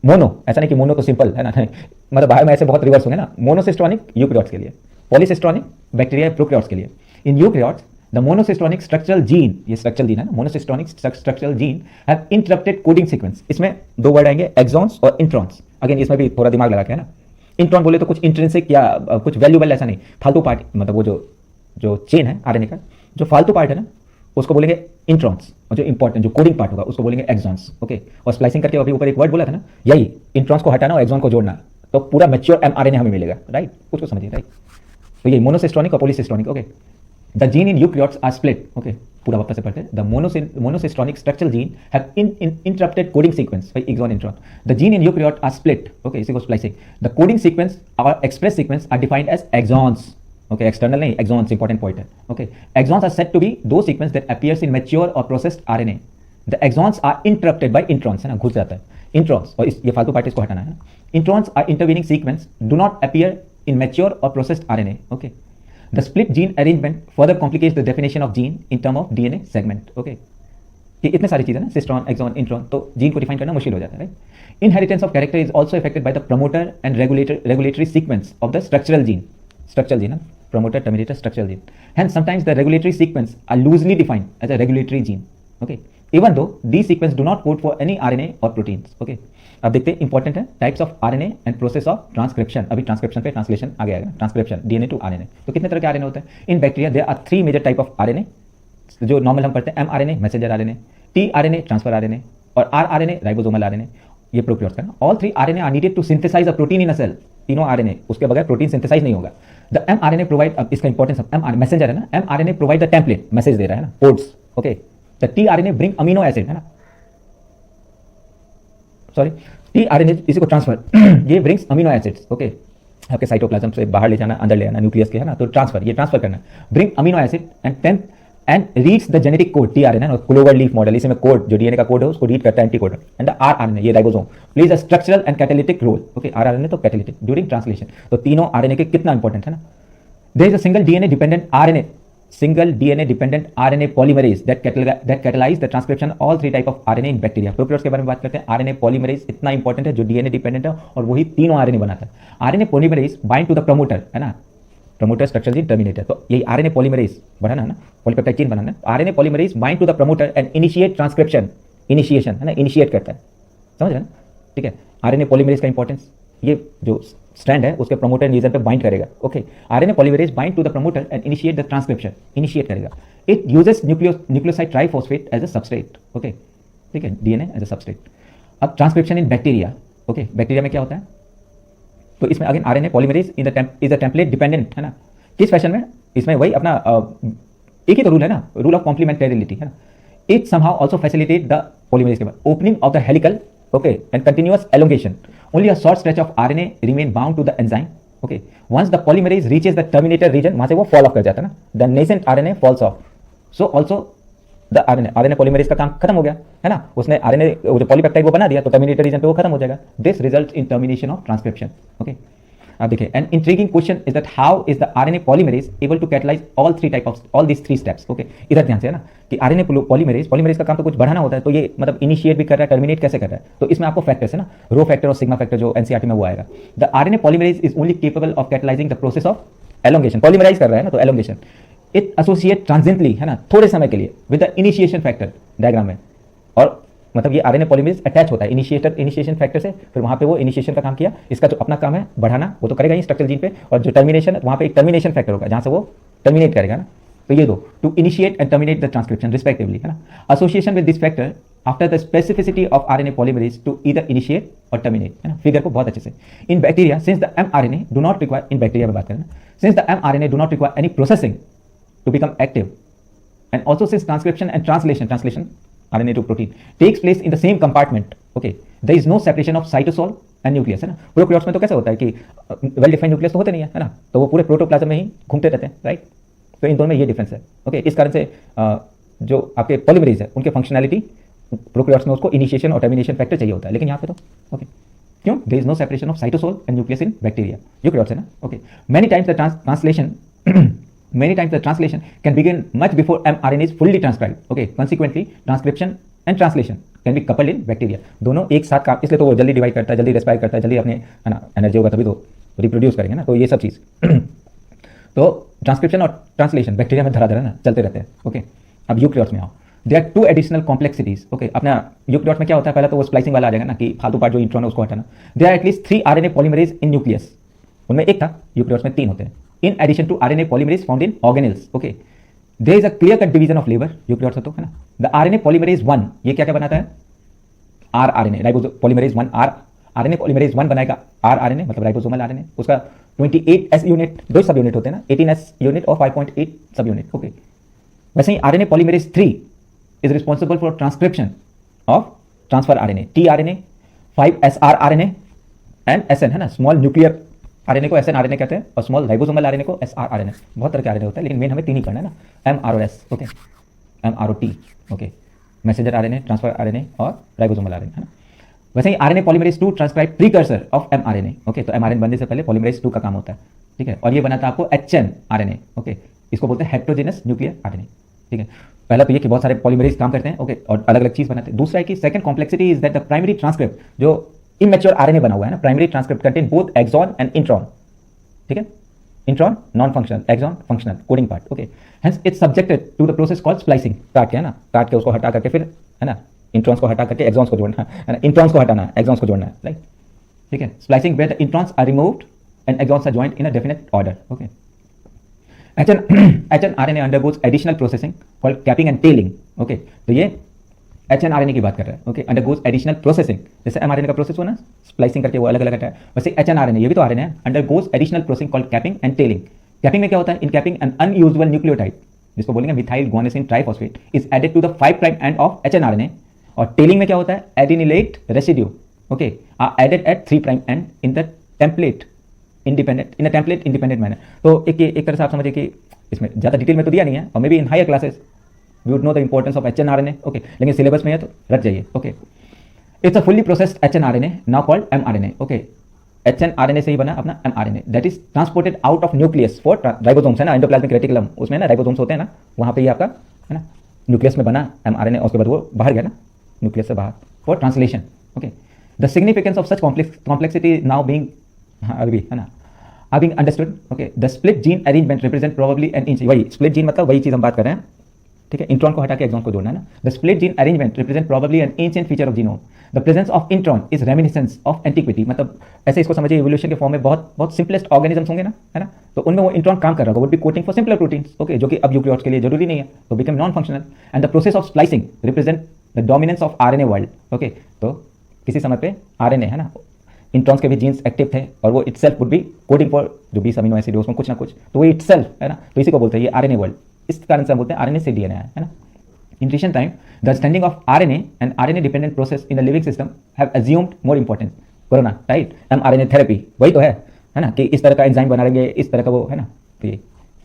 Mono, ऐसा नहीं कि मोनो तो सिंपल है ना, मतलब बाहर में ऐसे बहुत रिवर्स होंगे ना, मोनोसिस्ट्रॉनिक यूकैरियोट्स के लिए, पॉलीसिस्ट्रॉनिक बैक्टीरियल प्रोकैरियोट्स के लिए। इन eukaryotes the monocistronic structural gene, ये स्ट्रक्चरल जीन है ना, monocistronic structural gene have interrupted coding sequence. इसमें दो वर्ड आएंगे, एक्सॉन्स और इंट्रॉन्स। अगेन इसमें भी थोड़ा दिमाग लगा के है ना, इंट्रॉन बोले तो कुछ इंट्रिंसिक या कुछ वैल्यूबल, ऐसा नहीं, फालतू पार्ट, मतलब वो जो चेन है आरएनए का जो फालतू पार्ट है ना उसको बोलेंगे इंट्रॉन्स, और जो इंपॉर्टेंट जो कोडिंग पार्ट होगा उसको बोलेंगे एक्सॉन्स। ओके, और स्प्लाइसिंग करके अभी ऊपर एक वर्ड बोला था ना, यही इंट्रॉन्स को हटाना और एक्सॉन को जोड़ना, तो पूरा मैच्योर एमआरएनए हमें मिलेगा, राइट, उसको समझिए, राइट। तो ये मोनोसिस्ट्रॉनिक और polycistronic. Okay, the gene in eukaryotes are split. Okay, पूरा वापस से पढ़ते हैं, the monocistronic structural gene have interrupted coding sequence by exon intron. The gene in eukaryote are split. Okay, इसी को splicing. The coding sequence or express sequence are defined as exons. Okay, external नहीं, exons important point है। Okay, exons are said to be those sequence that appears in mature or processed RNA. The exons are interrupted by introns, है ना, घुस जाता है introns, और ये फालतू पार्ट इसको हटाना है। Introns are intervening sequence do not appear in mature or processed RNA. Okay, the split gene arrangement further complicates the definition of gene in term of DNA segment. Okay, ये इतने सारी चीजें ना, सिस्ट्रॉन, एक्सॉन, इंट्रॉन, तो जीन को डिफाइन करना मुश्किल हो जाता है, right. Inheritance of character is also affected by the promoter and regulatory sequence of the structural gene, promoter, terminator, structural gene. Hence, sometimes the regulatory sequence are loosely defined as a regulatory gene. Okay, even though these sequences do not code for any RNA or proteins. Okay, अब देखते हैं इंपॉर्टेंट है types of RNA and process of transcription. अभी ट्रांसक्रिप्शन पे ट्रांसलेशन आ गया है, ट्रांसक्रिप्शन डीएनए टू आरएनए। तो कितने तरह के आरएनए होते हैं in bacteria? There are 3 major type of RNA, जो नॉर्मल हम पढ़ते हैं, mRNA messenger RNA, tRNA transfer RNA, और आरआरएनए राइबोसोमल आरएनए, ये प्रोकैरियोट्स का। All 3 RNA are needed to synthesise a protein in a cell. तीनों आरएनए, उसके बगैर प्रोटीन सिंथेसाइज नहीं होगा। द mRNA प्रोवाइड, अब इसका इंपॉर्टेंस, mRNA मैसेंजर है ना, mRNA provide the template, message दे रहा है ना, codes. Okay, the tRNA bring amino acid, है ना, सॉरी, tRNA इसी को ट्रांसफर ये ब्रिंग्स अमीनो एसिड्स। ओके, आपके साइटोप्लाज्म से बाहर ले जाना, अंदर ले आना, न्यूक्लियस के, है ना, तो ट्रांसफर, ये ट्रांसफर करना, bring amino acid and reads the genetic code, tRNA और क्लोवर लीफ मॉडल, इसमें कोड जो डीएनए का कोड है उसको रीड करता है, anti coder. And the rRNA, ये ribosome, plays a structural and catalytic role. Okay, rRNA तो कैटालिटिक ड्यूरिंग ट्रांसलेशन। तो तीनों आरएनए के कितना इंपॉर्टेंट है ना। There is a single DNA dependent RNA polymerase that catalyse the transcription all 3 type of RNA in bacteria. Prokaryotes के बारे में बात करते हैं। आरएनए पॉलीमरेज इतना इंपॉर्टेंट है, जो डीएनए डिपेंडेंट है और वही तीनों आरएनए बनाता है। RNA polymerase bind to the promoter, है ना, प्रमोटर, स्ट्रक्चरल जीन, टर्मिनेटर, तो यही आरएनए पॉलीमरेज बनाना है ना, पॉलीपेप्टाइड चेन बनाना है। RNA polymerase bind to the promoter and initiate transcription, initiation है ना, इनिशिएट करता है, समझ रहे हैं ना, ठीक है। आरएनए पॉलीमरेज का इंपॉर्टेंस, ये जो स्ट्रैंड है उसके प्रमोटर रीजन पे बाइंड करेगा। Okay, RNA polymerase bind to the promoter and initiate the transcription, initiate करेगा। It uses nucleoside triphosphate as a substrate. Okay, ठीक है, डीएनए एज अ सबस्ट्रेट। अब transcription in bacteria. Okay, bacteria में क्या होता है, तो इसमें again RNA polymerase is a template dependent, है ना। किस फैशन में? इसमें वही अपना एक ही तो रूल है ना, रूल ऑफ कॉम्प्लीमेंटेरिटी, है ना। It somehow also facilitate the polymerase के बाद opening of the helical, okay, and continuous elongation. Only a short stretch of RNA remain bound to the enzyme. Okay, once the polymerase reaches the terminator region, वहां से वो फॉल ऑफ कर जाता है ना, the nascent RNA falls off. So also the RNA polymerase का काम खत्म हो गया, है ना, उसने आरएनए जो पॉलीपेप्टाइड वो बना दिया, तो टर्मिनेटर रीजन पे वो खत्म हो जाएगा। This results in termination of transcription. Okay, आप देखिए, an intriguing question is that how is the RNA polymerase able to catalyse all these three steps. Okay, इधर ध्यान से है ना कि आरएनए पॉलीमरेज का काम तो कुछ बढ़ाना होता है, तो ये मतलब इनिशिएट भी कर रहा है, टर्मिनेट कैसे कर रहा है, तो इसमें आपको फैक्टर्स है ना, रो फैक्टर और सिग्मा फैक्टर जो एनसीईआरटी में वो आएगा। The RNA polymerase is only capable of catalysing the process of elongation, polymerise कर रहा है ना, तो एलोंगेशन इट एसोसिएट ट्रांजिएंटली है ना, थोड़े समय के लिए with the initiation factor diagram में, और मतलब ये आरएनए पॉलीमरेज अटैच होता है इनिशिएशन फैक्टर से, फिर वहां पे वो इनिशिएशन का काम किया, इसका जो अपना काम है बढ़ाना वो तो करेगा ही स्ट्रक्चरल जीन पे, और जो टर्मिनेशन वहां पे एक टर्मिनेशन फैक्टर होगा जहां से वो टर्मिनेट करेगा ना, तो ये दो to initiate and terminate the transcription respectively है ना। Association with this factor after the specificity of RNA polymerase to either initiate or terminate है ना। फिगर को बहुत अच्छे से, in bacteria since the mRNA do not require, in bacteria में बात करें ना, since the mRNA do not require any processing to become active, and also since transcription and translation RNA to protein takes place in the same compartment, okay, there is no separation of cytosol and nucleus है ना। प्रोकैरियोट्स में तो कैसे होता है कि वेल डिफाइंड न्यूक्लियस तो होते नहीं है ना, तो वो पूरे प्रोटोप्लाज्म में ही घूमते रहते हैं, राइट। तो इन दोनों में ये डिफरेंस है, ओके। इस कारण से जो आपके पॉलीमरेज है उनके फंक्शनैलिटी प्रोकैरियोट्स में उसको इनिशिएशन और टर्मिनेशन फैक्टर चाहिए होता है, लेकिन यहाँ पे तो ओके क्यों, there is no separation of cytosol and nucleus in bacteria, eukaryotes है ना, okay. Many times the translation can begin much before mRNA is fully transcribed. Okay, consequently, transcription and translation can be coupled in bacteria. दोनों एक साथ काम, इसलिए तो वो जल्दी डिवाइड करता है, जल्दी रेस्पायर करता है, जल्दी अपने है ना एनर्जी होगा तभी तो रिप्रोड्यूस करेंगे ना, तो ये सब चीज़ तो ट्रांसक्रिप्शन और ट्रांसलेशन बैक्टीरिया में धरा ना चलते रहते हैं, ओके। अब यूकैरियोट्स में आओ, there are two additional complexities, okay. अपना यूकैरियोट में क्या होता है, पहला तो वो स्प्लाइसिंग वाला आ जाएगा ना कि फालतू पार्ट जो इंट्रॉन है उसको हटाना। There are at least 3 RNA polymerase in nucleus, उनमें एक था, यूकैरियोट्स में 3 होते हैं। In addition to RNA polymerase found in organelles, okay, there is a clear-cut division of labor. Eukaryotes तो है ना। The RNA polymerase 1 ये क्या क्या बनाता है, rRNA, ribosome polymerase 1 RNA polymerase 1 बनाएगा rRNA, मतलब राइबोसोमल RNA, उसका 28S यूनिट, 2 सब यूनिट होते हैं ना, 18S यूनिट और 5.8 सब यूनिट, ओके। वैसे ही RNA polymerase 3 is responsible for transcription of transfer RNA, tRNA, 5SR RNA and SN है ना, स्मॉल न्यूक्लियर आरएनए को SN RNA कहते हैं, और स्मॉल राइबोसोमल आरएनए को SR RNA। बहुत तरह के आरएनए होता है, लेकिन मेन हमें 3 ही पढ़ना है ना, MROS, okay, MROT, okay, messenger RNA, transfer RNA और राइबोसोमल आरएनए है ना। वैसे ही RNA polymerase 2 transcribe precursor of mRNA, okay. तो mRNA बनने से पहले पॉलीमरेज 2 का काम होता है, ठीक है, और ये बनाता है आपको HN RNA, ओके। इसको बोलते हैं हेटेरोजेनस न्यूक्लियर आरएनए, ठीक है। पहला तो ये कि बहुत सारे पॉलीमरेज काम करते हैं, ओके, और अलग अलग चीज बनाते हैं। दूसरा है कि second complexity is that the primary transcript जो इमेच्योर आरएनए बना हुआ है ना, primary transcript contain both exon and intron, ठीक है, intron non functional, exon functional coding part, okay. Hence it's subjected to the process called splicing, काट के है ना, काट के उसको हटा करके फिर है ना इंट्रॉन्स को हटा करके एक्सॉन्स को जोड़ना है ना, इंट्रॉन्स को हटाना है, एक्सॉन्स को जोड़ना है, राइट, ठीक है। Splicing where the introns are removed and exons are joined in a definite order, okay. HN RNA undergoes additional processing called capping and tailing, okay। तो ये HN RNA की बात कर रहा है, ओके, अंडरगोज एडिशनल प्रोसेसिंग, जैसे mRNA का प्रोसेस हुआ ना स्प्लाइसिंग करके वो अलग अलग हटा है, वैसे HN RNA ये भी तो RNA है, undergoes additional processing called capping and tailing. Capping में क्या होता है, in capping an unusual nucleotide जिसको बोलेंगे methyl guanosine triphosphate is added to the 5 prime end of HN RNA, और टेलिंग में क्या होता है, adenylate residue, okay, are added at 3 prime end in the template independent manner. तो एक तरह से आप समझिए कि इसमें ज़्यादा डिटेल में तो दिया नहीं है, और maybe in higher classes we would know the importance of HN RNA, okay, लेकिन सिलेबस में है तो रट जाइए, okay. It's a fully processed HN RNA now called mRNA, okay. HN RNA से ही बना अपना mRNA that is transported out of nucleus for ribosomes है ना, एंडोप्लाज्मिक रेटिकुलम, उसमें ना राइबोसोम्स होते हैं ना, वहाँ पे ये आपका है ना न्यूक्लियस में बना mRNA, और उसके बाद वो बाहर गया ना न्यूक्लियस से बाहर for translation, okay. The significance of such complexity now being अभी है ना are being understood, okay। the split gene arrangement represent probably an inch, वही split gene मतलब वही चीज हम बात कर रहे हैं, ठीक है, इंट्रॉन को हटा के एक्सॉन को जोड़ना है ना। the split gene arrangement represent probably an ancient feature of genome, the presence of intron is reminiscence of antiquity, मतलब ऐसे इसको समझिए इवोल्यूशन के फॉर्म में बहुत सिंपलेस्ट ऑर्गेनिजम्स होंगे ना, है ना, तो उनमें वो इंट्रॉन काम कर रहा होगा, would be coating for simpler proteins, okay, जो कि अब यूकैरियोट्स के लिए जरूरी नहीं है, तो become non functional, and the process of splicing represent the dominance of RNA world, okay। तो किसी समय पे RNA है ना, इंट्रॉन्स के भी जीन्स एक्टिव थे, और वो itself would be coding for जो 20 अमीनो एसिड उसमें कुछ ना कुछ, तो वो इटसेल्फ है ना, तो इसी को बोलते हैं ये आरएनए वर्ल्ड, इस कारण से हम बोलते हैं आरएनए से डीएनए है ना। In recent time the standing of RNA and RNA dependent process in the living system have assumed more importance, corona, right, mRNA therapy वही तो है ना, कि इस तरह का एंजाइम बनाएंगे, इस तरह का वो है ना, तो ये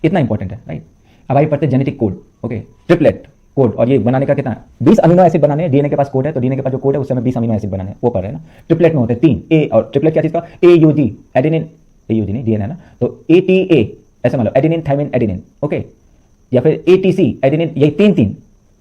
इतना इंपॉर्टेंट है, राइट। अब आइए पढ़ते genetic code, okay, triplet code, और ये बनाने का कितना 20 अमीनो एसिड बनाने हैं, डीएनए के पास कोड है, तो डीएनए के पास जो कोड है उससे हमें 20 अमीनो एसिड बनाने हैं, वो पढ़ रहे हैं ना। ट्रिपलेट में होते हैं 3 ए, और ट्रिपलेट क्या चीज का, AUG एडेनिन AUG नहीं, DNA है ना, तो ATA ऐसा मतलब एडेनिन थाइमिन एडेनिन, ओके, या फिर ATC एडेनिन, ये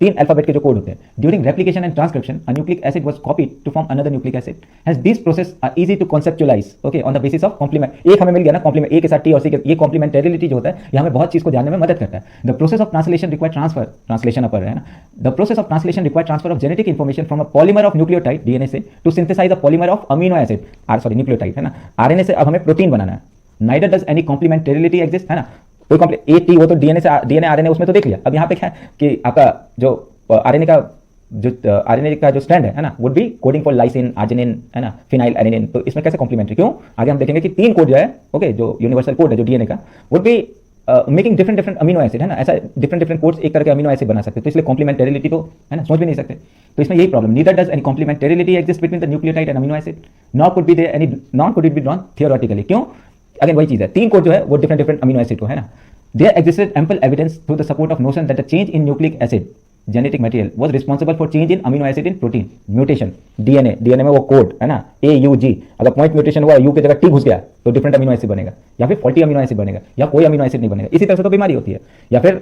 तीन अल्फाबेट के जो कोड होते हैं. During replication and transcription a nucleic acid was copied to form another nucleic acid. Has this process are easy to conceptualise, okay, on the basis of complement. एक हमें मिल गया ना कॉम्प्लीमेंट, ए के साथ टी और सी के, ये कॉम्प्लीमेंटेरिटी जो होता है ये हमें बहुत चीज को जानने में मदद करता है. The process of translation require transfer, translation अपर है ना, the process of translation require transfer of genetic information from a polymer of nucleotide DNA से to synthesise a polymer of amino acid, nucleotide है ना, आरएनए से अब हमें प्रोटीन बनाना है. Neither does any complementarity exist, है ना, कोई ए टी वो तो डीएनए से डीएनए आरएनए उसमें तो देख लिया. अब यहाँ पे क्या है कि आपका जो आरएनए का जो स्ट्रैंड है ना, would be coding for lysine, arginine, है ना, फिनाइल एडेनिन. तो इसमें कैसे कॉम्प्लीमेंट्री, क्यों आगे हम देखेंगे कि तीन कोड जो है, ओके, जो यूनिवर्सल कोड है जो डीएनए का, would be making different amino acid, है ना, ऐसा डिफरेंट कोड्स एक करके अमीनो एसिड बना सकते हैं. तो इसलिए कॉम्प्लीमेंटेरिटी तो है ना सोच भी नहीं सकते. तो इसमें यही problem, neither does any complementarity exist between the nucleotide and amino acid, not could it be drawn theoretically. क्यों, अगेन वही चीज है, तीन कोड जो है वो डिफरेंट अमीनो एसिड को, है ना. There existed ample evidence through the support of notion that the change in nucleic acid genetic material was responsible for change in amino acid in protein mutation. DNA में वो कोड है ना AUG, अगर पॉइंट म्यूटेशन हुआ U की जगह T घुस गया तो डिफरेंट अमीनो एसिड बनेगा, या फिर फॉल्टी अमीनो एसिड बनेगा, या कोई अमीनो एसिड नहीं बनेगा. इसी तरह से तो बीमारी होती है, या फिर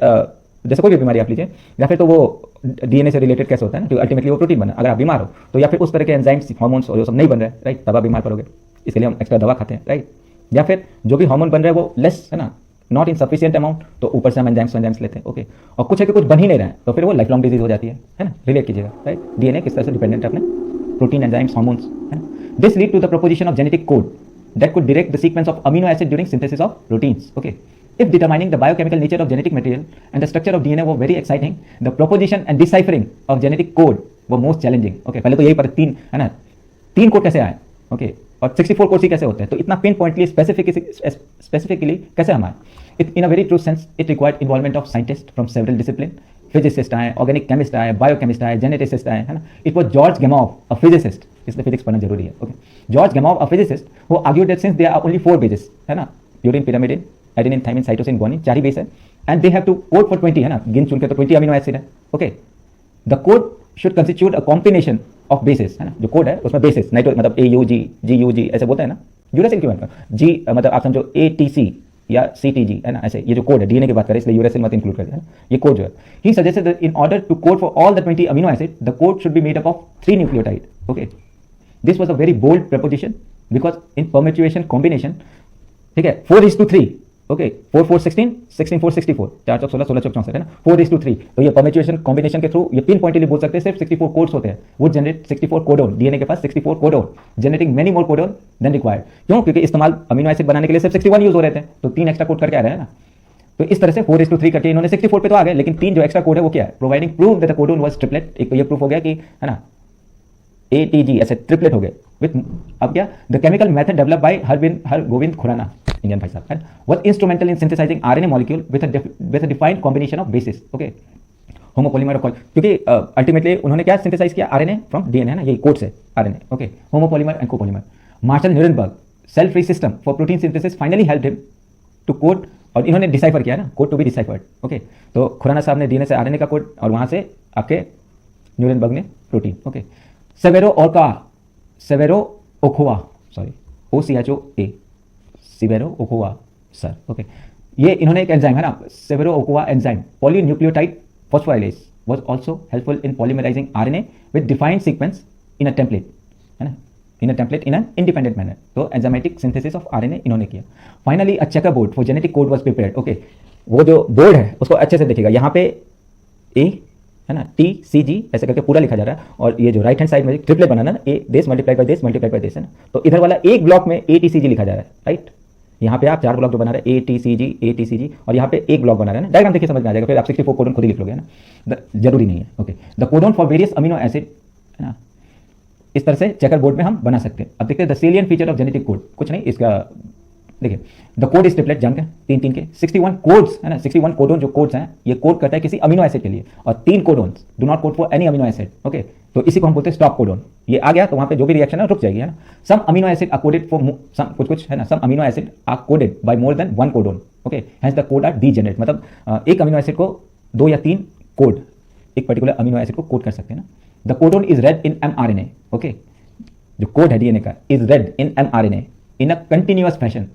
जैसे कोई भी बीमारी आप लीजिए, या फिर तो वो डीएनए से रिलेटेड कैसे होता है ना, तो अल्टीमेटली वो प्रोटीन बना. अगर आप बीमार हो तो या फिर उस तरह के एंजाइम्स, हार्मोन्स और जो सब नहीं बन रहे, राइट, तब आप बीमार पड़ोगे. इसके लिए हम एक्स्ट्रा दवा खाते हैं, राइट. या फिर जो भी हार्मोन बन रहे हैं वो लेस, है ना, नॉट इन सफिशिएंट अमाउंट, तो ऊपर से हम एंजाइम्स लेते हैं, ओके. और कुछ है कि कुछ बन ही नहीं रहा है, तो फिर वो लाइफ लॉन्ग डिजीज हो जाती है ना. रिलेट कीजिएगा, राइट. डीएनए किस तरह से डिपेंडेंट है अपने प्रोटीन, एंजाइम्स, हार्मोन्स, है ना. This lead to the proposition of genetic code that could direct the sequence of amino acid during synthesis of proteins, okay. If determining the biochemical nature of genetic material and the structure of DNA were very exciting, the proposition and deciphering of genetic code were most challenging. Okay, पहले तो यही पर तीन है ना, तीन कोड कैसे आए, ओके, और 64 कोड ही कैसे होते हैं, तो इतना पिन पॉइंटली स्पेसिफिकली कैसे हम आए. In a very true sense, it required involvement of scientists from several disciplines. Physicist आए, ऑर्गेनिक केमिस्ट आए, बायोकेमिस्ट आए, जेनेटिसिस्ट आए, है ना. It was George Gamow, a physicist, इसलिए फिजिक्स पढ़ना जरूरी है, okay. George Gamow, a physicist, वो argued that since there are only 4 bases, है ना, purine, pyrimidine, adenine, thymine, cytosine, guanine, 4 ही बेस है, and they have to code for 20, है ना, गिन चुन के तो 20 अमीनो एसिड है, okay. The code should constitute a combination of basis, है ना, जो कोड है उसमें बेसिस, नाइट्रो मतलब AUG, GUG ऐसे बोलते हैं ना, यूरेसिल क्यों है, जी मतलब आप समझो ATC या CTG, है ना, ऐसे ये जो कोड है डीएनए की बात करें इसलिए यूरेसिल मत इंक्लूड कर दिया, ये कोड जो है. He suggested in order to code for all the 20 amino acid the code should be made up of 3 nucleotide, okay. This was a very bold proposition because in permutation combination, ठीक है, 4:3, ओके, 4:4:16, 16:4:64, 4 चौक 16, 16 चौक 64, है ना, 4:3. तो ये परम्यूटेशन कॉम्बिनेशन के थ्रू ये पिन पॉइंटली बोल सकते हैं सिर्फ 64 कोड्स होते हैं, वो जनरेट 64 कोडोन, डीएनए के पास 64 codon, generating many more codon than required. क्यों, क्योंकि इस्तेमाल अमीनो एसिड बनाने के लिए सिर्फ 61 यूज हो रहे थे, तो 3 एक्स्ट्रा कोड करके आ रहे हैं ना. तो इस तरह से 4:3 करके इन्होंने 64 पे तो आ गए, लेकिन 3 जो एक्स्ट्रा कोड है वो क्या है, providing proof that the codon was triplet. एक तो ये प्रूफ हो गया कि, है ना, ATG ऐसे ट्रिपलेट हो गए विथ. अब क्या, the chemical method develop by Hargobind Khorana, Indian भाई साहब, was instrumental in synthesizing RNA molecule with a defined combination of bases, okay, homopolymer, क्योंकि अल्टीमेटली उन्होंने क्या सिंथेसाइज किया, आरएनए फ्रॉम डीएनए, है ना, ये कोड से RNA, okay, homopolymer and copolymer. Marshall Nirenberg cell free system for protein synthesis finally helped him to code, और इन्होंने डिसाइफर किया ना, code to be deciphered, okay. तो खुराना साहब ने डीएनए से आरएनए का कोड, और वहां से आपके न्यूरेनबर्ग ने protein, okay. Severo Ochoa, sorry, OCHOA, Severo Ochoa sir, okay. ये इन्होंने एक एंजाइम है ना, Severo Ochoa enzyme polynucleotide phosphorylase was also helpful in polymerising RNA with defined sequence in a template, है ना, in a template in an independent manner. तो एंजाइमेटिक सिंथेसिस ऑफ आरएनए इन्होंने किया. Finally a checker board for genetic code was prepared, okay. वो जो बोर्ड है उसको अच्छे से देखिएगा, यहाँ पे ए, है ना, TCG ऐसे करके पूरा लिखा जा रहा है, और ये जो राइट हैंड साइड में ट्रिपलेट बनाना ना, ए देश मल्टीप्लाई बाय देश मल्टीप्लाई बाय देश, है ना, तो इधर वाला एक ब्लॉक में ATCG लिखा जा रहा है, राइट. यहाँ पे आप 4 ब्लॉक जो बना रहे हैं ATCG, और यहाँ पे एक ब्लॉक बना रहे हैं ना, डायग्राम देखिए समझ में आ जाएगा, फिर आप 64 कोडन खुद ही लिख लोगे, है ना, जरूरी नहीं है, okay. The codon for various amino acid, है ना, इस तरह से चेकर बोर्ड में हम बना सकते हैं. अब देखते हैं the salient feature of genetic code, कुछ नहीं, इसका देखिए, द कोड इज ट्रिपलेट, जान के 3 के 61 कोड्स, है ना, 61 कोडोन जो कोड्स हैं ये कोड करता है किसी अमीनो एसिड के लिए, और 3 codons do not code for any amino acid, okay. तो इसी को हम बोलते हैं स्टॉप कोडोन. ये आ गया तो वहां पे जो भी रिएक्शन है रुक जाएगी, है ना. Some amino acid are coded for some, कुछ है ना, some amino acid are coded by more than 1 codon, okay. Hence the code are degenerate, मतलब एक अमीनो एसिड को 2 या 3 कोड, एक पर्टिकुलर अमीनो एसिड को कोड कर सकते हैं ना. The codon is read in mRNA, okay. जो कोड है डीएनए का is read in mRNA in a continuous fashion,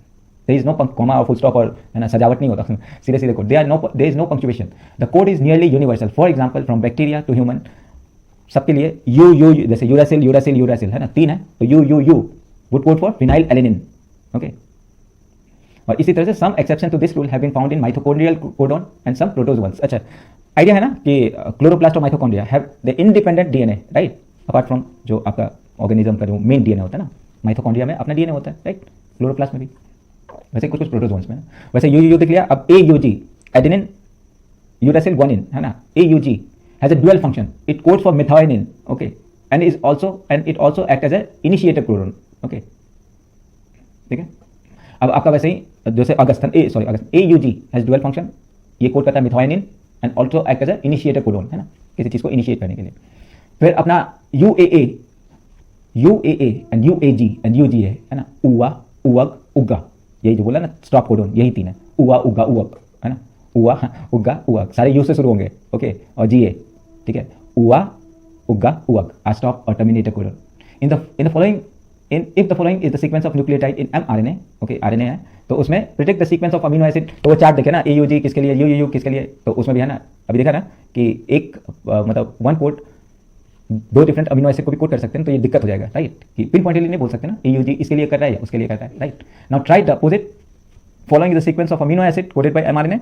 there is no comma or full stop और है ना सजावट नहीं होता सीधे सीधे code, there is no punctuation, the code is nearly universal, for example from bacteria to human, सबके लिए यू जैसे यूरासिल है ना, 3 है तो U would code for phenylalanine एलेनिन, ओके। और इसी तरह से some exception to this rule have been found in mitochondrial codon and some protozoans. अच्छा, आइडिया है ना कि क्लोरोप्लास्ट और mitochondria have the independent DNA, right, apart from जो आपका ऑर्गेनिज्म का जो मेन डीएनए होता है ना, माइटोकॉन्ड्रिया में अपना डीएनए होता है, राइट, क्लोरोप्लास्ट में भी, वैसे कुछ प्रोटोजोन्स में। वैसे यू दिख लिया। अब AUG एडेनिन यूरासिल गुआनिन है ना, AUG has a dual function, it codes for methionine, okay, and it also act as a initiator codon, okay, ठीक है। अब आपका वैसे ही जैसे AUG has dual function, ये कोड करता है methionine and also act as a initiator codon, है ना, किसी चीज को इनिशिएट करने के लिए। फिर अपना UAA and UAG and UGA है ना, उवा उवग उग्गा, यही जो बोला ना स्टॉप कोडोन, यही 3 है, उवा उग्गा उवग है ना, उवा उग्गा उवग, सारे यू से शुरू होंगे, ओके, और GA, ठीक है, उवा उग्गा उवग आर स्टॉप और terminator codon. In the following if the following is the sequence of nucleotide in mRNA, okay, RNA है तो उसमें predict the sequence of amino acid, तो वो चार्ट देखे ना, AUG किसके लिए, UUU किसके लिए, तो उसमें भी है ना, अभी देखा ना कि एक मतलब one code 2 different amino acid को भी कोड कर सकते हैं, तो ये दिक्कत हो जाएगा, राइट, कि पिन पॉइंटली नहीं बोल सकते ना AUG इसके लिए कर रहा है या उसके लिए कर रहा है, right. Now try the opposite, following the sequence of amino acid coded by mRNA,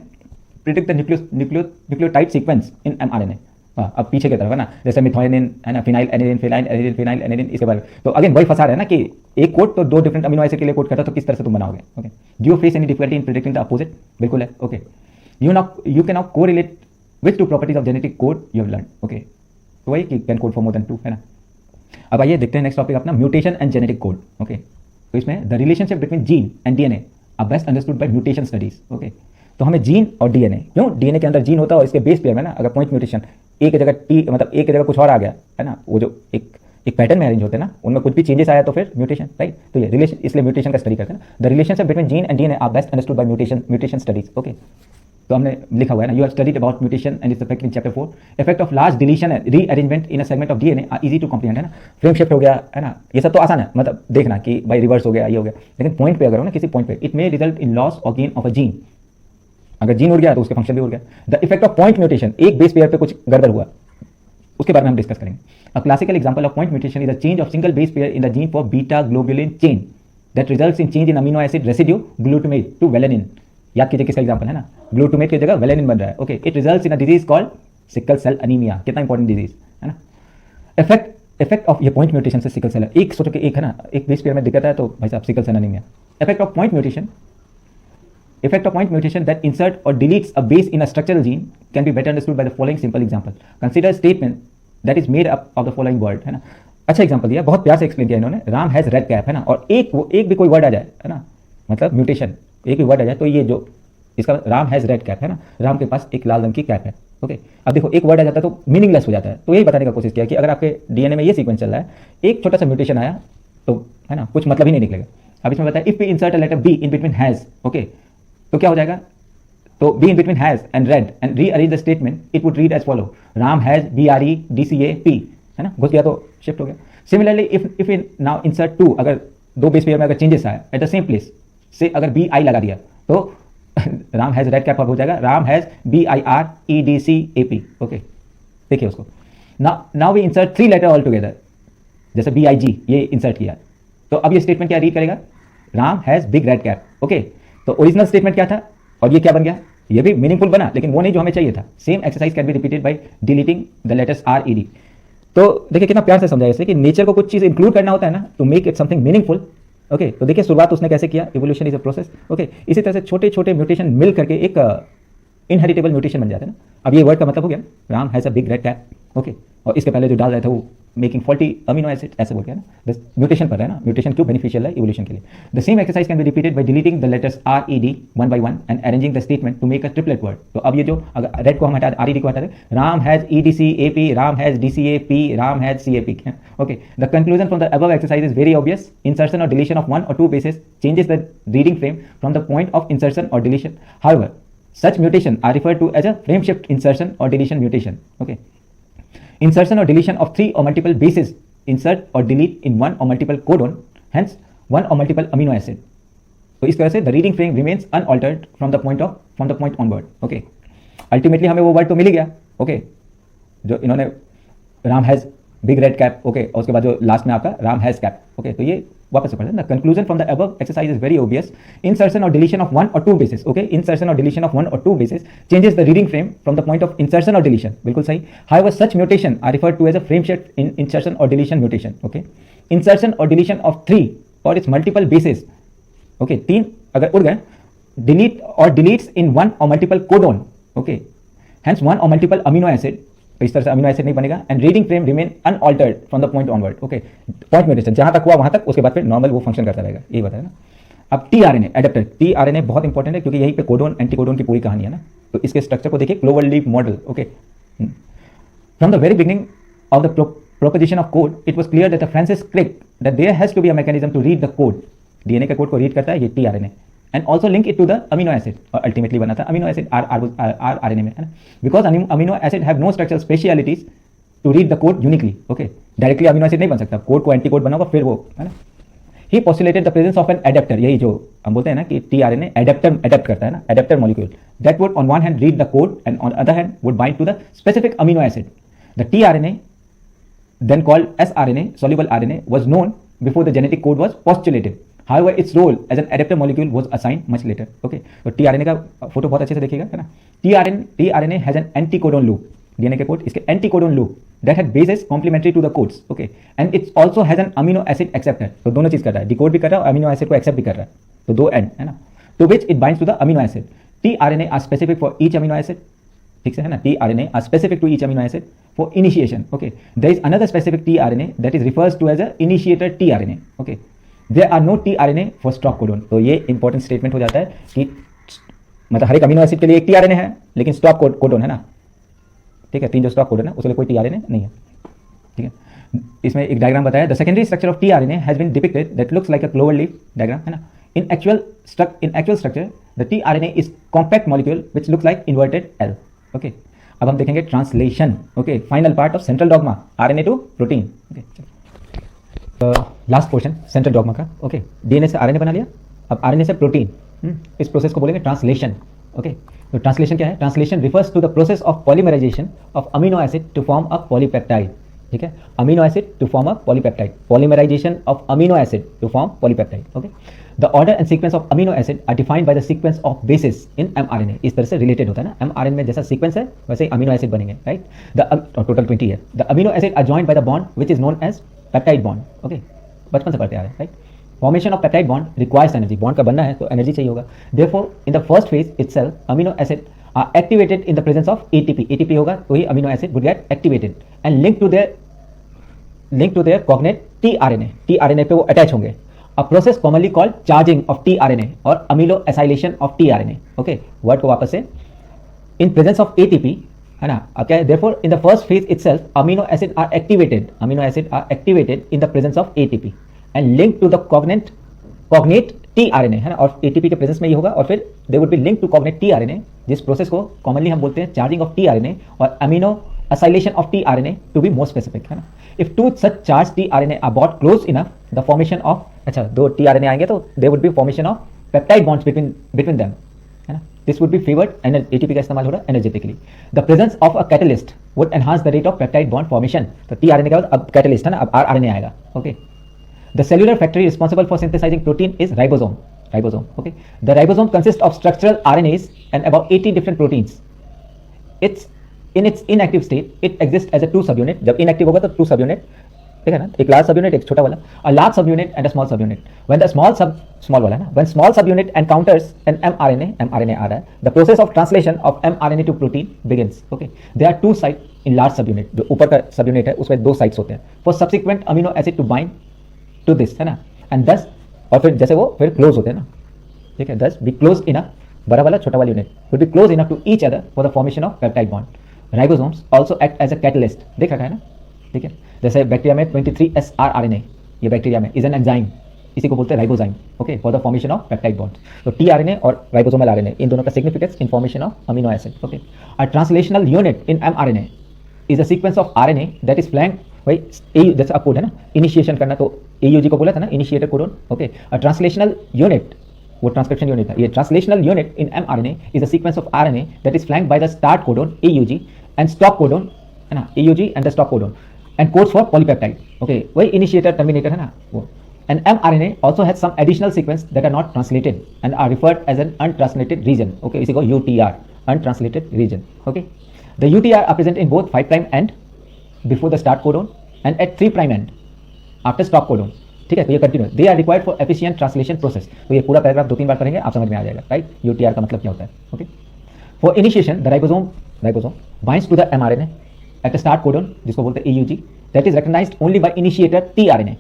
predict the nucleotide sequence in mRNA। अब पीछे की तरफ है ना, जैसे मिथाइलिन है ना, फिनाइल एनिलीन, इसके बारे में तो अगेन वही फंसा रहा है ना कि एक कोड तो 2 डिफरेंट अमीनो एसिड के लिए कोड करता, तो किस तरह से तुम बनाओगे, okay. Do you face any difficulty in predicting the opposite? बिल्कुल है, okay. You can now correlate which 2 properties of genetic code you have learn, okay, तो वही कि can code for more than 2, है ना। अब आइए देखते हैं नेक्स्ट टॉपिक अपना, mutation and genetic code, okay. तो इसमें the relationship between gene and DNA are best understood by mutation studies, okay. तो हमें जीन और डीएनए, क्यों डीएनए के अंदर जीन होता है और इसके बेस पेयर में ना अगर पॉइंट म्यूटेशन एक जगह मतलब एक जगह कुछ और आ गया है ना, वो जो एक पैटर्न में अरेंज होते हैं ना, उनमें कुछ भी चेंजेस आया तो फिर म्यूटेशन, राइट। तो ये रिलेशन, इसलिए म्यूटेशन का स्टडी करते हैं ना। The relationship between gene and DNA are best understood by mutation studies, okay. तो हमने लिखा हुआ है ना, you have studied about mutation and its effect in chapter 4, effect of large deletion and rearrangement in a segment of DNA are easy to comprehend, है ना। फ्रेम शिफ्ट हो गया है ना, ये सब तो आसान है, मतलब देखना कि भाई रिवर्स हो गया, ये हो गया, लेकिन पॉइंट पे अगर हो ना, किसी पॉइंट पे it may result in loss और गेन ऑफ अ जीन, अगर जीन उड़ गया तो उसके फंक्शन भी उड़ गया। The effect of point mutation, एक बेस पेयर पे कुछ गड़बड़ हुआ, उसके बारे में हम डिस्कस करेंगे। A classical example of point mutation is the change of single base pair in the gene for beta globulin chain that results in change in amino acid residue glutamate to valine. याद कीजिए किसका एग्जांपल है ना, ग्लूटामेट की जगह वेलिनिन बन रहा है, okay. It results in a disease called sickle cell anaemia, कितना इंपॉर्टेंट डिजीज है ना। इफेक्ट ऑफ ये पॉइंट म्यूटेशन से सिकल सेल, एक सोचो कि एक है ना, एक बेस पेयर में दिक्कत है तो भाई साहब sickle cell anaemia. Effect of point mutation, effect of point mutation that insert or deletes a base in a structural gene can be better understood by the following simple example. Consider a statement that is made up of the following word, है ना। अच्छा एग्जांपल दिया, बहुत प्यार से एक्सप्लेन किया इन्होंने, राम हैज रेड कैप, है ना, और एक भी कोई वर्ड आ जाए, है ना, मतलब म्यूटेशन एक भी वर्ड आ जाए तो ये जो इसका राम हैज रेड कैप है ना, राम के पास एक लाल रंग की कैप है, ओके। अब देखो एक वर्ड आ जाता है तो मीनिंगलेस हो जाता है, तो यही बताने का कोशिश किया कि अगर आपके डीएनए में ये सीक्वेंस चल रहा है, एक छोटा सा म्यूटेशन आया तो है ना, कुछ मतलब ही नहीं निकलेगा। अब इसमें बताया if we insert a letter B in between has, okay, तो क्या हो जाएगा, तो B in between has and red and rearrange the statement, it would read as follow, Ram has BREDCAP, है ना, घुस गया तो शिफ्ट हो गया। Similarly if in now insert 2, अगर 2 बेस पेयर में अगर चेंजेस आया एट द सेम प्लेस से अगर BI लगा दिया तो राम हैज रेड कैप हो जाएगा, राम हैज BIREDCAP, ओके। देखिए उसको, now we insert 3 letter all together, जैसे BIG ये इंसर्ट किया, तो अब ये स्टेटमेंट क्या रीड करेगा, Ram has big red cap, okay. तो ओरिजिनल स्टेटमेंट क्या था और ये क्या बन गया, ये भी मीनिंगफुल बना, लेकिन वो नहीं जो हमें चाहिए था। Same exercise can be repeated by deleting the letters RED। तो देखिए कितना प्यार से समझाया इससे कि नेचर को कुछ चीज इंक्लूड करना होता है ना, to make it something meaningful, okay. तो देखिए शुरुआत उसने कैसे किया, evolution is a process, okay. इसी तरह से छोटे छोटे म्यूटेशन मिल करके एक इनहेरिटेबल म्यूटेशन बन जाता है ना। अब ये वर्ड का मतलब हो गया, Ram has a big red cap, okay, और इसके पहले जो डाल रहा था वो मेकिंग फॉल्टी अमीनो एसिड, ऐसे बोल गया ना, म्यूटेशन पर है ना, म्यूटेशन क्यों बेनिफिशियल है इवोल्यूशन के लिए। The same exercise can be repeated by deleting the letters RED one by one and arranging the statement to make a triplet word. तो अब ये जो अगर रेड को हम हटा, RED को हटा दें, Ram has EDCAP, Ram has DCAP, Ram has CAP, okay. The conclusion from the above exercise is very obvious, insertion और deletion of 1 or 2 bases changes the reading frame from the point of insertion or deletion. However, such mutation are referred to as a frame shift insertion or deletion mutation, okay. Insertion or deletion of 3 or multiple bases insert or delete in 1 or multiple codon, hence 1 or multiple amino acid. तो इस तरह से the reading frame remains unaltered from the point onward. Okay, ultimately हमें वो वर्ड तो मिल ही गया। ओके, जो इन्होंने Ram has big red cap, okay, और उसके बाद जो लास्ट में आपका राम हैज़ कैप। ओके, तो ये वापस से पढ़ते हैं ना। Conclusion from the above exercise is very obvious. Insertion और डिलीशन ऑफ वन और टू बेसिस। ओके, इंसर्शन और डिलीशन ऑफ वन और two bases changes the reading frame from the point of insertion और डिलीशन। बिल्कुल सही। However such mutation are referred to as a frame shift in insertion और डिलीशन म्यूटेशन। ओके, इंसर्शन और डिलीशन ऑफ 3 और इट्स मल्टीपल बेसिस। ओके, 3 अगर उड़ गए, डिलीट और डिलीट्स इन 1 और मल्टीपल कोडोन। ओके, हेंस 1 और मल्टीपल अमीनो एसिड, तो इस तरह से अमीनो एसिड नहीं बनेगा। And reading frame remain unaltered from the point onward. Okay, point mutation जहां तक हुआ वहां तक, उसके बाद फिर नॉर्मल वो फंक्शन करता रहेगा, ये बताया ना। अब टीआरएनए एडेप्टर, टीआरएनए बहुत इंपॉर्टेंट है क्योंकि यहीं पे कोडोन एंटीकोडोन की पूरी कहानी है ना। तो इसके स्ट्रक्चर को देखिए, clover leaf model. Okay, from the very beginning of the proposition of code, it was clear that the Francis Crick that there has to be a mechanism to read the code. DNA के कोड को रीड करता है ये tRNA, and also link it to the amino acid, और अल्टीमेटली बना था अमीनो एसिड RNA में, है ना। Because amino acid have no structural specialities to read the code uniquely. Okay, directly amino acid नहीं बन सकता, कोड को एंटी कोड बनाओगा फिर वो, है ना। He postulated the presence of an adaptor, यही जो हम बोलते हैं ना कि tRNA एडेप्ट करता है ना, adapter molecule that would on one hand read the code and on other hand would bind to the specific amino acid. The tRNA then called sRNA, soluble RNA, was known before the genetic code was postulated. However, its role as an adapter molecule was assigned much later. Okay, तो tRNA का फोटो बहुत अच्छे से देखिएगा, है ना। tRNA has an anticodon loop, DNA के कोड इसके anticodon loop that had bases complementary to the codes. Okay, and it also has an amino acid acceptor. तो दोनों चीज कर रहा है, डिकोड भी कर रहा है और अमीनो एसिड को एक्सेप्ट भी कर रहा है, तो दो एंड, है ना। To which it binds to the amino acid. tRNA are specific for each amino acid. ठीक से, है ना। tRNA are specific to each amino acid for initiation. Okay, there is another specific tRNA that is refers to as a initiator tRNA. Okay, there are no tRNA for stop codon. तो ये इंपॉर्टेंट स्टेटमेंट हो जाता है कि मतलब हर एक अमीनो एसिड के लिए एक tRNA है, लेकिन स्टॉप कोडोन है ना। ठीक है, 3 जो स्टॉप कोडोन है उसके लिए कोई tRNA नहीं है। ठीक है, इसमें एक डायग्राम बताया, the secondary structure of tRNA has been depicted that looks like a clover leaf diagram, है ना। In actual structure, the tRNA is compact molecule which looks like inverted L. Okay, अब हम देखेंगे translation. Okay, final part of central dogma, RNA to protein. Okay, last portion central dogma का। ओके, डीएनए से आरएनए बना लिया, अब आरएनए से प्रोटीन। इस प्रोसेस को बोलेंगे ट्रांसलेशन। ओके, तो ट्रांसलेशन क्या है? Translation refers to the process of polymerization of amino acid to form a polypeptide. ठीक है, amino acid to form a polypeptide, polymerization of amino acid to form polypeptide. Okay, the order and sequence of amino acid are defined by the sequence of bases in mRNA। इस तरह से रिलेटेड होता है ना, mRNA में जैसा सीक्वेंस है वैसे ही अमीनो एसिड बनेंगे, राइट। द टोटल 20 है। The amino acid are joined by the bond which is known as peptide bond. Okay, बचपन से पढ़ते आ रहे हैं, right. Formation of peptide bond requires energy, bond का बनना है तो एनर्जी चाहिए होगा। Therefore in the first phase itself amino acid are activated in the presence of ATP। ATP होगा तो ही amino acid would get activated and link to their cognate tRNA। tRNA पे वो अटैच होंगे। A process commonly called charging of tRNA or amylo acylation of tRNA. Okay, word को वापस से, in presence of ATP, है ना। Okay, therefore in the first phase itself amino acid are activated in the presence of ATP and linked to the cognate tRNA, है ना। और ATP के प्रेजेंस में ये होगा और फिर they would be linked to cognate tRNA, जिस प्रोसेस को कॉमनली हम बोलते हैं चार्जिंग ऑफ tRNA और amino acylation of tRNA to be more specific, है ना। If two such charged tRNA are brought close enough, the formation of, अच्छा, दो tRNA आएंगे तो there would be formation of peptide bonds between them, है ना। This would be favored, ATP का इस्तेमाल हो रहा है energetically. The presence of a catalyst would enhance the rate of peptide bond formation. तो tRNA के बाद अब catalyst है ना, अब rRNA आएगा। Okay. The cellular factory responsible for synthesizing protein is ribosome. Okay. The ribosome consists of structural RNAs and about 80 different proteins. In its inactive state, it exists as a 2 subunit. जब inactive होगा तो 2 subunit, ठीक है ना, एक large subunit एक छोटा वाला, a large subunit and a small subunit. When the small वाला है ना, when small subunit encounters an mRNA आ रहा है, the process of translation of mRNA to protein begins. Okay, there are 2 sites in large subunit. जो ऊपर का subunit है उसमें 2 sites होते हैं for subsequent amino acid to bind to this, है ना, and thus, और फिर जैसे वो फिर close होते हैं ना, ठीक है, thus be close enough, बड़ा वाला छोटा वाला unit would be close enough to each other for the formation of peptide bond. Ribosomes also act as a catalyst, देख रखा है ना, ठीक है। जैसे बैक्टीरिया में 23S rRNA, ये बैक्टीरिया में इज एन एंजाइम, इसी को बोलते हैं ribozyme. Okay, for the formation of peptide bonds. तो tRNA और राइबोसोमल RNA, इन दोनों का significance in formation of amino acid. Okay, a translational unit in mRNA is a sequence of RNA that is flanked भाई जैसे अब कोड है ना, इनिशिएशन करना तो AUG को बोला था ना, इनिशिएटर कोडोन। ओके, अ ट्रांसलेशनल यूनिट वो ट्रांसक्रिप्शन यूनिट था। ये translational unit in mRNA is a sequence of RNA that is flanked by the start codon AUG and stop codon, है ना, AUG and the stop codon and codes for polypeptide. Okay, वही इनिशिएटर टर्मिनेटर है ना वो। And mRNA also has some additional sequence that are not translated and are referred as an untranslated region. Okay, इसी को UTR, untranslated region. Okay, the UTR are present in both 5' end before the start codon and at 3' end after stop codon. ठीक है, तो ये continue, they are required for efficient translation process. तो ये पूरा पैराग्राफ 2-3 बार पढ़ेंगे, आप समझ में आ जाएगा, राइट। UTR का मतलब क्या होता है। Okay, for initiation the ribosome binds to the mRNA at the start codon, जिसको बोलते हैं AUG, that is recognized only by initiator tRNA,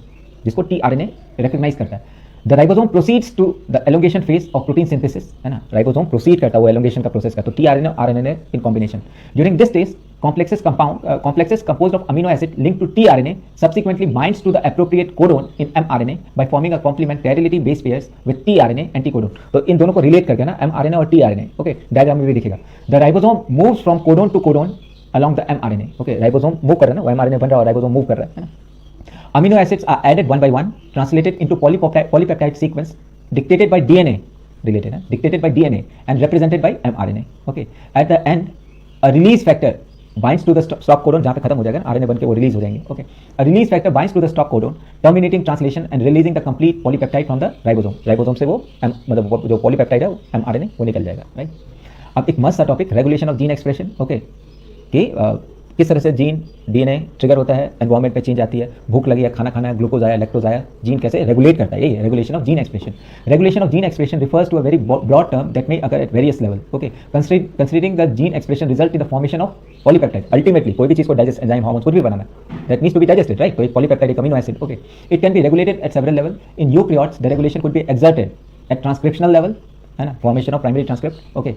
जिसको tRNA रिकॉग्नाइज करता है। The ribosome proceeds to the elongation phase of protein synthesis, है ना, राइबोसोम प्रोसीड करता है वो एलोंगेशन का प्रोसेस का, तो tRNA और RNA in combination. During this stage complexes composed of amino acid linked to tRNA subsequently binds to the appropriate codon in mRNA by forming a complementarity base pairs with tRNA and T codon। तो इन दोनों को रिलेट करके ना mRNA और tRNA, ओके, डायग्राम में भी दिखेगा। The ribosome moves from codon to codon along the mRNA। Okay, ribosome move कर रहा है ना, वो mRNA बन रहा है और राइबोसोम मूव कर रहा है ना। Amino acids are added one by one, translated into polypeptide sequence dictated by DNA, dictated by DNA and represented by mRNA। Okay, at the end, a release factor binds to the stop codon, जहाँ पे खत्म हो जाएगा RNA बन के वो रिलीज हो जाएंगे। Okay, a release factor binds to the stop codon, terminating translation and releasing the complete polypeptide from the ribosome। Ribosome से वो मतलब जो polypeptide है mRNA वो निकल जाएगा, राइट। अब एक मस्त सा topic, regulation of gene expression. Okay, कि किस तरह से जीन DNA ट्रिगर होता है, एनवायरमेंट पे चेंज आती है, भूख लगी है, खाना खाना है, ग्लूकोज आया, लैक्टोज आया, जीन कैसे रेगुलेट करता है, यही है regulation of gene expression. Regulation of gene expression refers to a very broad term that may occur at various level. Okay, considering the gene expression result in the formation of polypeptide. Ultimately कोई भी चीज को डाइजेस्ट, एंजाइम, हार्मोन्स कुछ भी बनाना that needs to be digested, right. तो एक पॉलीपेप्टाइड, एक amino acid. Okay, it can be regulated at several level. In eukaryotes the regulation could be exerted at transcriptional level, है ना, formation of primary transcript. Okay,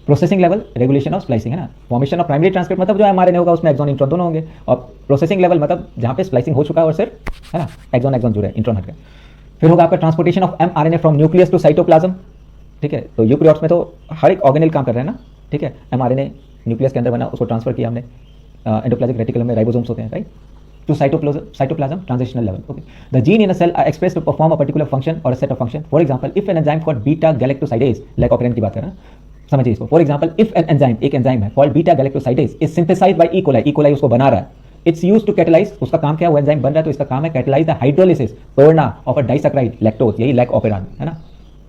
processing level, regulation of splicing, है ना, फॉर्मेशन ऑफ प्राइमरी ट्रांसक्रिप्ट मतलब जो mRNA होगा उसमें एक्सॉन इंट्रॉन दोनों होंगे, और प्रोसेसिंग लेवल मतलब जहाँ पे स्प्लाइसिंग हो चुका है और सिर्फ, है ना, एक्सॉन जुड़े, इंट्रॉन हट गए। फिर होगा आपका transportation of mRNA from nucleus to cytoplasm. ठीक है, तो यूकैरियोट्स में तो हर एक ऑर्गेनेल काम कर रहे हैं ना, ठीक है। mRNA न्यूक्लियस के अंदर बना, उसको ट्रांसफर किया हमने एंडोप्लाज्मिक रेटिकुलम में, राइबोसोम्स होते हैं, right, to cytoplasm transitional level। Okay, the gene in a cell are expressed to perform a particular function or a set of function। For example, if an enzyme called beta galactosidase, like operand की बात कर रहे हैं, समझिए इसको। For example, if an enzyme, एक एंजाइम है called beta galactosidase is synthesized by E. coli उसको बना रहा है, it's used to catalyze, उसका काम क्या है, वो एंजाइम बन रहा है तो इसका काम है catalyze the hydrolysis, तोड़ना of a disaccharide lactose, यही लैक ऑपेरान है ना।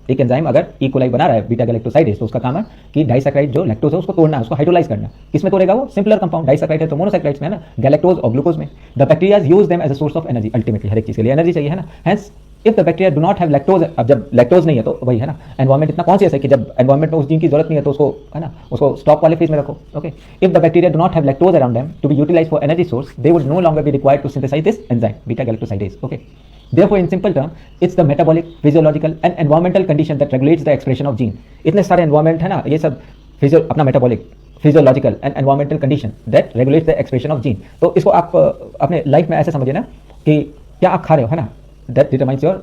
एक एंजाइम अगर E. coli बना रहा है बीटा गैलेक्टोसाइडेज, तो उसका काम है कि डाइसैक्राइड जो लैक्टोज है उसको तोड़ना है, उसको हाइड्रोलाइज करना है। किसमें तोड़ेगा वो? सिंपलर कंपाउंड, डाइसैक्राइड है तो मोनोसैक्राइड्स में है ना, गैलेक्टोज और ग्लूकोज में। The bacterias use them as a source of energy, ultimately हर एक चीज के लिए एनर्जी चाहिए, है ना। Hence if the bacteria do not have lactose, अब जब लैक्टोज नहीं है तो वही है ना, एनवायरमेंट इतना कॉन्शियस है कि जब एनवायरमेंट में उस जीन की जरूरत नहीं है तो उसको, है ना, उसको स्टॉप वाले फेज में रखो। Okay, if the bacteria do not have lactose around them to be utilized for energy source, they would no longer be required to synthesize this enzyme beta galactosidase. Okay, therefore in simple term it's the metabolic, physiological and environmental condition that regulates the expression of gene। इतने सारे environment है ना, ये सब अपना metabolic, physiological and environmental condition that regulates the expression of gene। तो इसको आप अपने लाइफ में ऐसे समझिए ना कि क्या आप खा रहे हो, है ना, that determines your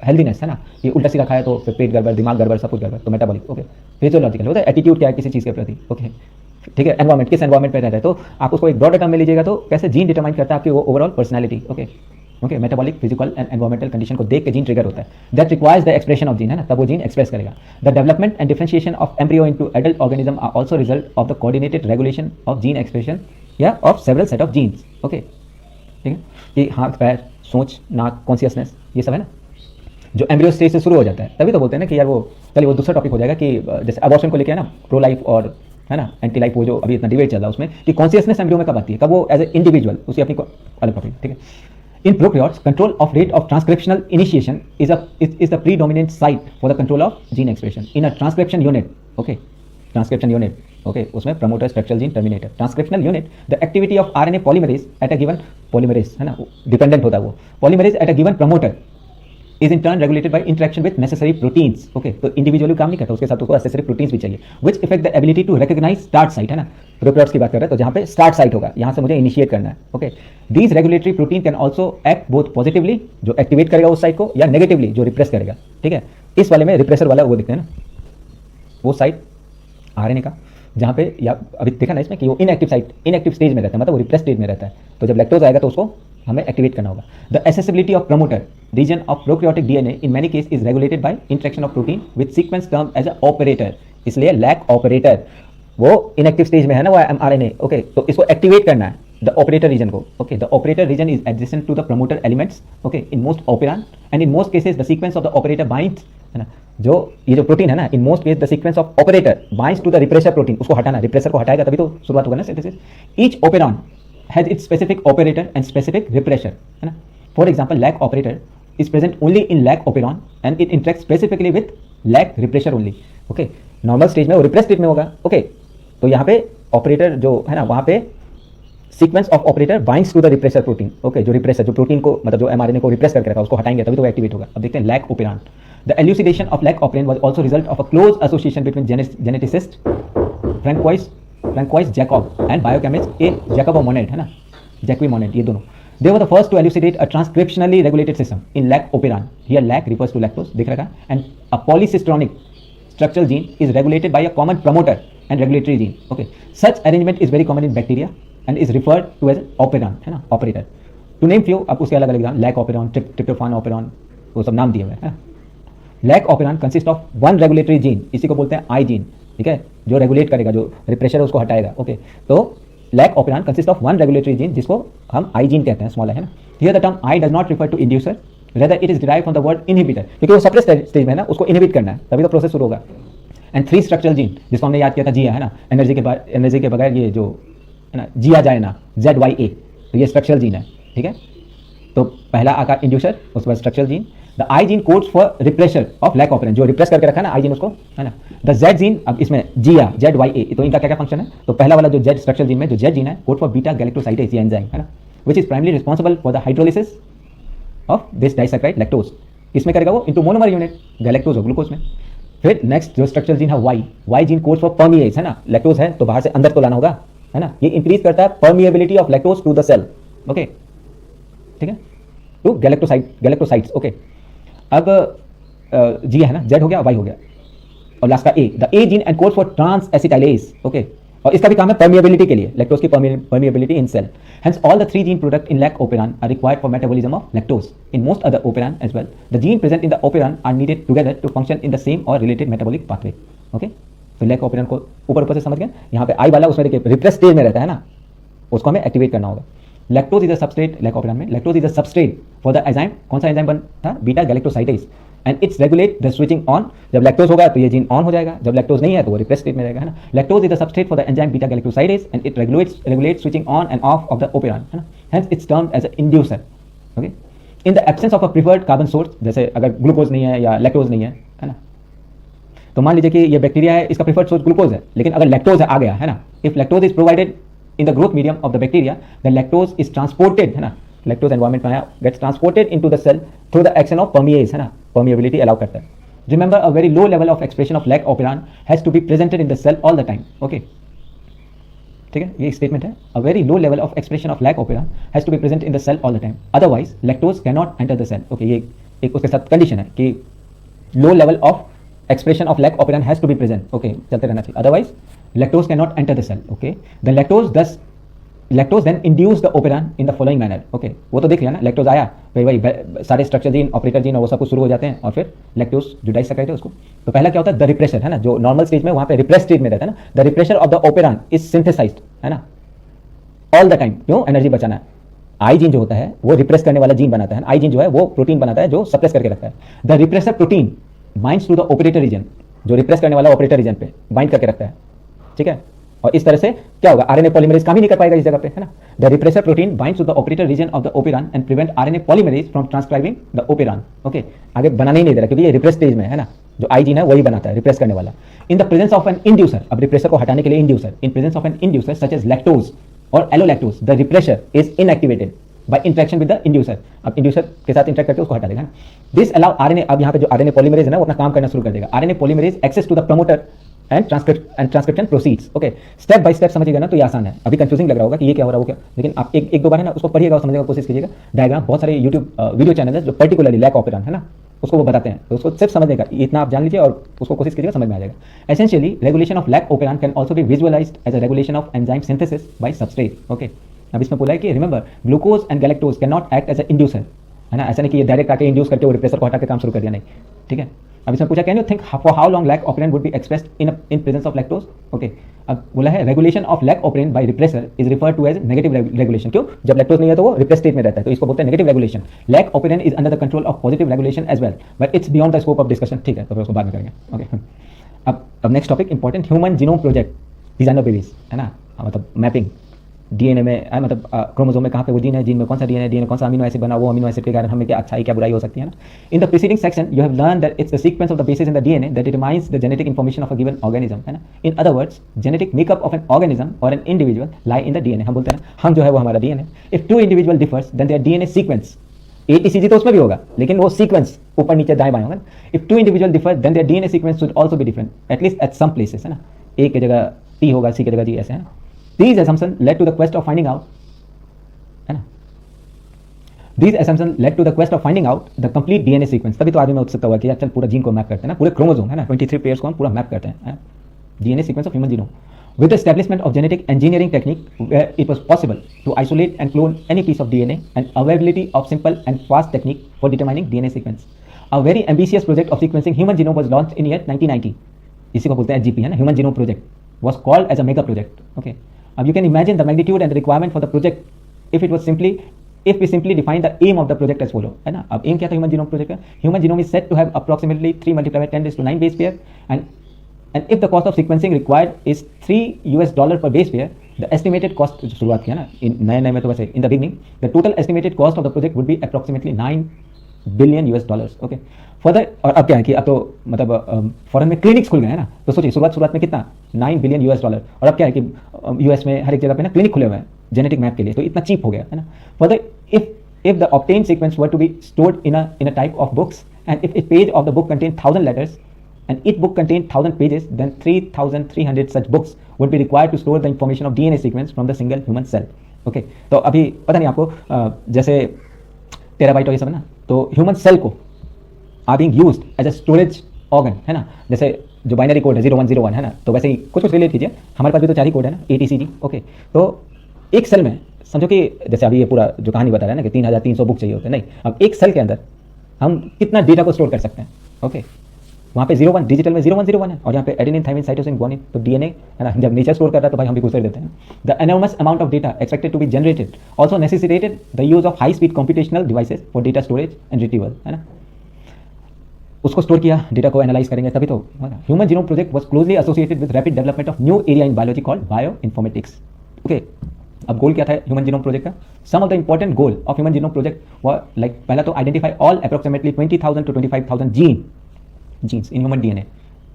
हेल्दीनेस, है ना। ये उल्टा सीधा खाया तो फिर पेट गड़बड़, दिमाग गड़बड़, सब कुछ गड़बड़, तो मेटाबॉलिक। ओके, फिजियोलॉजिकल होता है एटीट्यूड क्या है किसी चीज़ के प्रति। ओके, ठीक है, एनवायरमेंट, किस एनवायरमेंट पे रहता है, तो आप उसको एक ब्रॉडर टर्म में लीजिएगा तो कैसे जीन डिटरमाइन करता है आपकी वो overall personality. Okay okay, metabolic, physical and environmental condition को देख के जीन ट्रिगर होता है, that requires the expression of gene, है ना, तब वो जीन एक्सप्रेस करेगा। The development and differentiation of embryo into adult organism are also result of the coordinated regulation of gene expression या of several set of genes. Okay, ठीक है, ये हाथ पैर, सोच, नाक, कॉन्शियसनेस, ये सब है ना, जो एम्ब्रियो स्टेज से शुरू हो जाता है। तभी तो बोलते हैं ना कि यार वो, चलिए वो दूसरा टॉपिक हो जाएगा कि जैसे अबॉर्शन को लेके है ना, प्रो लाइफ और, है ना, एंटी लाइफ, वो जो अभी इतना डिबेट चल रहा है उसमें कि कॉन्शियसनेस एम्ब्रियो में कब आती है, कब वो एज ए इंडिविजुअल, उसकी अपनी अलग टॉपिक, ठीक है। In prokaryotes control of rate of transcriptional initiation is the predominant site for the control of gene expression in a transcription unit. Okay, transcription unit, okay, उसमें promoter, structural gene, terminator. Transcriptional unit, the activity of RNA polymerase at a given, polymerase है ना, डिपेंडेंट होता है वो, polymerase at a given promoter is in turn regulated by interaction with necessary proteins। okay, तो इंडिविजुअली काम नहीं करता, उसके साथ उसको नेसेसरी प्रोटीन्स भी चाहिए, which affect the ability to recognize start site, है ना, प्रोकैरियोट्स की बात कर रहे हैं तो जहाँ पे स्टार्ट साइट होगा, यहाँ से मुझे इनिशिएट करना है। Okay, these regulatory protein can also act both positively, जो एक्टिवेट करेगा उस साइट को, या नेगेटिवली, जो रिप्रेस करेगा। ठीक है, इस वाले में रिप्रेसर वाला वो दिखते हैं ना, वो साइट आरएनए का, जहाँ पे या अभी देखा ना इसमें कि वो इनएक्टिव स्टेज में रहता है, मतलब वो रिप्रेस स्टेज में रहता है। तो जब लैक्टोज आएगा तो उसको हमें एक्टिवेट करना होगा। The accessibility of promoter region of prokaryotic DNA in many case is regulated by interaction of protein with sequence term as a operator. इसलिए लैक ऑपरेटर वो इनएक्टिव स्टेज में है ना, वो mRNA, ओके, तो इसको एक्टिवेट करना है द ऑपरेटर रीजन को, okay. The operator region is adjacent to the promoter elements, okay, in most operon and in most cases the sequence of the operator binds, है ना, जो ये जो प्रोटीन है ना, in most case the sequence of operator binds to the repressor protein, उसको हटाना, रिप्रेसर को हटाएगा तभी तो शुरुआत होगा ना synthesis. Each operon has its specific operator and specific repressor, है ना। For example lac operator is present only in lac operon and it interacts specifically with lac repressor only, okay। Normal stage में वो रिप्रेस स्टेट में होगा, ओके। तो यहाँ पे ऑपरेटर जो है ना, वहाँ पे sequence of operator binds to the repressor protein, okay, जो रिप्रेसर जो प्रोटीन को मतलब जो mRNA को रिप्रेस करके रखा उसको हटाएंगे तभी तो वो एक्टिवेट होगा। अब देखते हैं lac operon. The elucidation of lac operon was also result of a close association between geneticist Francois Jacob and biochemist a Jacob Monod, है ना, जैकवी मोनेट, ये दोनों। They were the first to elucidate a transcriptionally regulated system in lac operon. Here lac refers to lactose, दिख रहा है, and a polycistronic structural gene is regulated by a common promoter and regulatory gene. Okay, such arrangement is very common in bacteria and is referred to as operon, है ना, operator. To name few, अब उसके अलग अलग नाम, lac operon, tryptophan operon, वो सब नाम दिए हुए हैं। lac operon consist of one regulatory gene, इसी को बोलते हैं I gene, ठीक है, जो रेगुलेट करेगा, जो रिप्रेशर है उसको हटाएगा, ओके। तो lac operon consist of one regulatory gene जिसको हम आई जीन कहते हैं, स्मॉल है ना। Here the term I does not refer to inducer, rather it is derive from the word inhibitor, क्योंकि वो सप्रेस स्टेज में है ना, उसको इनहिबिट करना है तभी तो प्रोसेस शुरू होगा। एंड थ्री स्ट्रक्चरल जीन जिसको हमने याद किया था जिया, है ना, एनर्जी के बगैर ये जो है ना जिया जाए ना, ZYA, तो ये स्ट्रक्चरल जीन है, ठीक है। तो पहला आका इंड्यूसर, उसके बाद structural gene. The I gene codes for repressor of lac operon, जो रिप्रेस करके रखा है ना आई जीन उसको, है ना। द जेड जीन, अब इसमें जिया ZYA, तो इनका क्या क्या फंक्शन है। तो पहला वाला जो जेड स्ट्रक्चरल जीन में जो जेड जीन है कोड फॉर बीटा गैलेक्टोसाइडेज, ये एंजाइम है ना, which is primary responsible for the hydrolysis of this disaccharide lactose. इसमें करेगा वो इनटू मोनोमर यूनिट गैलेक्टोज और ग्लूकोज में। फिर नेक्स्ट जो स्ट्रक्चरल जीन है Y gene codes for permease, है ना, लैक्टोज है तो बाहर से अंदर तो लाना होगा, है ना, ये इंक्रीज करता है permeability of lactose to the cell, okay, ठीक है, टू गैलेक्टोसाइट्स, ओके। अब जी है ना, जेड हो गया, वाई हो गया, और लास्ट का A, the A gene and codes for transacetylase, okay, और इसका भी काम है परमिएबिलिटी के लिए, लैक्टोज की permeability in cell. Hence all the three gene product in lac operon are required for metabolism of lactose. In most other operon as well the gene present in the operon are needed together to function in the same और रिलेटेड मेटाबॉलिक पाथवे, ओके। तो लैक ओपेरॉन को ऊपर से समझ गए। यहाँ पे आई वाला उसमें देखिए रिप्रेस स्टेज में रहता है ना, उसको हमें एक्टिवेट करना होगा। Lactose is a substrate, lac operon में lactose is a substrate for the enzyme, कौन सा एंजाइम बनता, beta galactosidase, and its regulate the switching on. जब लैक्टोज होगा तो ये जीन ऑन हो जाएगा, जब लैक्टोज नहीं है तो वो रिप्रेस स्टेट में रहेगा, है ना। Lactose is the substrate for the enzyme beta galactosidase and it regulates switching on and off of the operon, है ना। Hence it's termed as a inducer, okay. In the absence of a preferred carbon source, जैसे अगर ग्लूकोज नहीं है या लैक्टोज नहीं है ना, तो मान लीजिए कि ये बैक्टीरिया है, इसका प्रिफर्ड सोर्स ग्लूकोज है, लेकिन अगर लैक्टोज आ गया, है ना, if lactose is provided in the growth medium of the bacteria, the lactose is transported, है ना, lactose environment में आया, gets transported into the cell through the action of permease, है ना, permeability allow करता है। Remember, a very low level of expression of lac operon has to be presented in the cell all the time, okay, ठीक है, ये स्टेटमेंट है। A very low level of expression of lac operon has to be present in the cell all the time, otherwise lactose cannot enter the cell, okay। ये एक उसके साथ कंडीशन है कि low level of expression of lac operon has to be present, okay, चलते रहना चाहिए, otherwise lactose cannot enter the cell, okay। The lactose then induce the operon in the following manner, okay। वो तो देख लिया ना, लैक्टोज आया फिर वही सारे स्ट्रक्चर जीन, ऑपरेटर जीन और वो सब कुछ शुरू हो जाते हैं, और फिर लैक्टोज जो डाइसैकेराइड है उसको, तो पहला क्या होता है, द रिप्रेशर, है ना, जो नॉर्मल स्टेज में वहां पे रिप्रेस स्टेज में रहता है ना, the repressor of the operon is synthesized, है ना, ऑल द टाइम, क्यों, एनर्जी बचाना है। आई जीन जो होता है वो रिप्रेस करने वाला जीन बनाता है, आई जीन जो है वो प्रोटीन बनाता है जो सप्रेस करके रखता है। The repressor protein binds to the operator region, जो रिप्रेस करने वाला ऑपरेटर रीजन पे बाइंड करके रखता है, ठीक है, और इस तरह से क्या होगा, आरएनए पॉलीमरेज काम ही नहीं कर पाएगा इस जगह पे, है ना। The repressor protein binds to the operator region of the operon and prevent RNA polymerase from transcribing the operon, okay. आगे बनाने ही नहीं दे रहा क्योंकि ये रिप्रेस स्टेज में है ना, जो आई जीन है वही बनाता है रिप्रेस करने वाला। In the presence of an inducer, अब रिप्रेसर को हटाने के लिए inducer, in presence of an inducer such as lactose और allolactose, the repressor is inactivated by interaction with the inducer. अब इंड्यूसर के साथ इंटरेक्ट करके उसको हटा देगा ना। दिस अलाउ आरएनए, अब यहाँ पे जो आरएनए पॉलीमरेज है ना वो अपना काम करना शुरू कर देगा। RNA polymerase access to the promoter and transcription proceeds, okay. Step by step समझिएगा ना तो ये आसान है, अभी कंफ्यूजिंग लग रहा होगा कि ये क्या हो रहा है वो क्या, लेकिन आप एक दो बार है ना उसको पढ़िएगा और समझने की कोशिश कीजिएगा। डायग्राम बहुत सारे यूट्यूब वीडियो चैनल है जो पर्टिकुलरली लैक ओपेरॉन, है ना, उसको वो बताते हैं, तो उसको सिर्फ समझने का इतना आप जान लीजिए और उसको कोशिश कीजिएगा, समझ में आ जाएगा. Essentially regulation of lac operon can also be visualized as a regulation of enzyme synthesis by substrate. Okay, अब इसमें बोला है कि remember glucose and galactose can not act as a inducer, है ना, ऐसा नहीं कि ये डायरेक्ट आके इंड्यूस करके वो रिप्रेसर को हटा के काम शुरू कर दिया, नहीं. ठीक है, अब इसमें पूछा can you think for how long lac operon would be expressed in presence of lactose. Okay, अब बोला है regulation of lac operon by repressor is refer to as negative regulation. क्यों? जब लैक्टोज नहीं है तो वो रिप्रेस स्टेट में रहता है, तो इसको बोलते हैं negative regulation. Lac operon is under the control of positive regulation as well, but it's beyond the scope of discussion. ठीक है, तो फिर उसको बाद में करेंगे. ओके, अब next topic important, human genome project, design of babies, है ना, मतलब मैपिंग डीएनए में, मतलब क्रोमोसोम में कहाँ पे वो जीन है, जीन में कौन सा डीएनए, डीएनए कौन सा अमीनो एसिड बना, वो अमीनो एसिड के कारण हमें क्या अच्छाई क्या बुराई हो सकती है ना. In the preceding section you have learn that it's the sequence of the bases in the DNA that determines the genetic information of a given organism, है ना. In other words genetic makeup of an organism और an individual lie in the DNA. हम बोलते हैं हम जो है वो हमारा DNA. If two individual differs then their DNA sequence, ATCG तो उसमें भी होगा लेकिन वो सीक्वेंस ऊपर नीचे दाएं बाएं होगा. If two individual differ then their DNA sequence should also be different at least at some places, है ना. ए की जगह टी होगा, सी की जगह जी, ऐसे है ना. These assumptions led to the quest of finding out, है ना. These assumptions led to the quest of finding out the complete DNA sequence. तभी तो आदमी में उत्सुकता हुआ कि यार चल पूरा जीन को मैप करते हैं ना, पूरे क्रोमोसोम, है ना, 23 पेयर्स को हम पूरा मैप करते हैं, DNA sequence of human genome. With the establishment of genetic engineering technique, where it was possible to isolate and clone any piece of DNA, and availability of simple and fast technique for determining DNA sequence, a very ambitious project of sequencing human genome was launched in year 1990. इसी को बोलते हैं HGP, है ना, Human Genome Project, was called as a mega project. Okay. Now you can imagine the magnitude and the requirement for the project if we simply define the aim of the project as follow, है ना. अब aim क्या था ह्यूमन जीनोम प्रोजेक्ट का? Human genome is said to have approximately 3 × 10⁹ base pair, and if the cost of sequencing required is $3 per base pair, the estimated cost, जो शुरुआत किया ना नए में तो वैसे in the beginning, the total estimated cost of the project would be approximately $9 billion. Okay. Further, और अब क्या है कि अब तो मतलब फॉरेन में क्लिनिक्स खुल गए हैं ना, तो सोचिए शुरुआत में कितना $9 बिलियन, और अब क्या है कि यूएस में हर एक जगह पे ना क्लिनिक खुले हुए हैं जेनेटिक मैप के लिए, तो इतना चीप हो गया, है ना. Further, if the obtain sequence were to be stored in a type of books and if a page of the book contain 1000 letters and each book contained 1000 pages, then 3300 such books would be required to store the information of DNA sequence from the single human cell. Okay, तो अभी पता नहीं आपको जैसे टेराबाइट और ये सब है ना, तो ह्यूमन सेल को are being used as a storage organ, है ना. जैसे जो बाइनरी कोड है 0101, है ना, तो वैसे ही कुछ रिलेट कीजिए, हमारे पास भी तो 4 ही कोड है ना, ATCG. ओके, तो एक सेल में समझो कि जैसे अभी ये पूरा जो कहानी बता रहा है ना कि 3300 बुक चाहिए होते हैं, नहीं, अब एक सेल के अंदर हम कितना डेटा को स्टोर कर सकते हैं. ओके, वहाँ पे 01 डिजिटल में 0101 है, और यहाँ पे एडेनिन थाइमिन साइटोसिन ग्वानिन, तो डीएनए, है ना, जब नेचर स्टोर कर रहा है तो भाई हम भी घुसेड़ देते हैं. The enormous amount of data expected to be generated also necessitated the use of high speed computational devices for data storage and retrieval, है ना. उसको स्टोर किया, डेटा को एनालाइज करेंगे तभी तो. Human genome project was closely associated with rapid development of new area in biology called bioinformatics. Okay, अब गोल क्या था ह्यूमन जीनोम प्रोजेक्ट का? Some of the important goal of human genome project were like, पहला तो identify all approximately 20,000 to 25,000 genes in human DNA.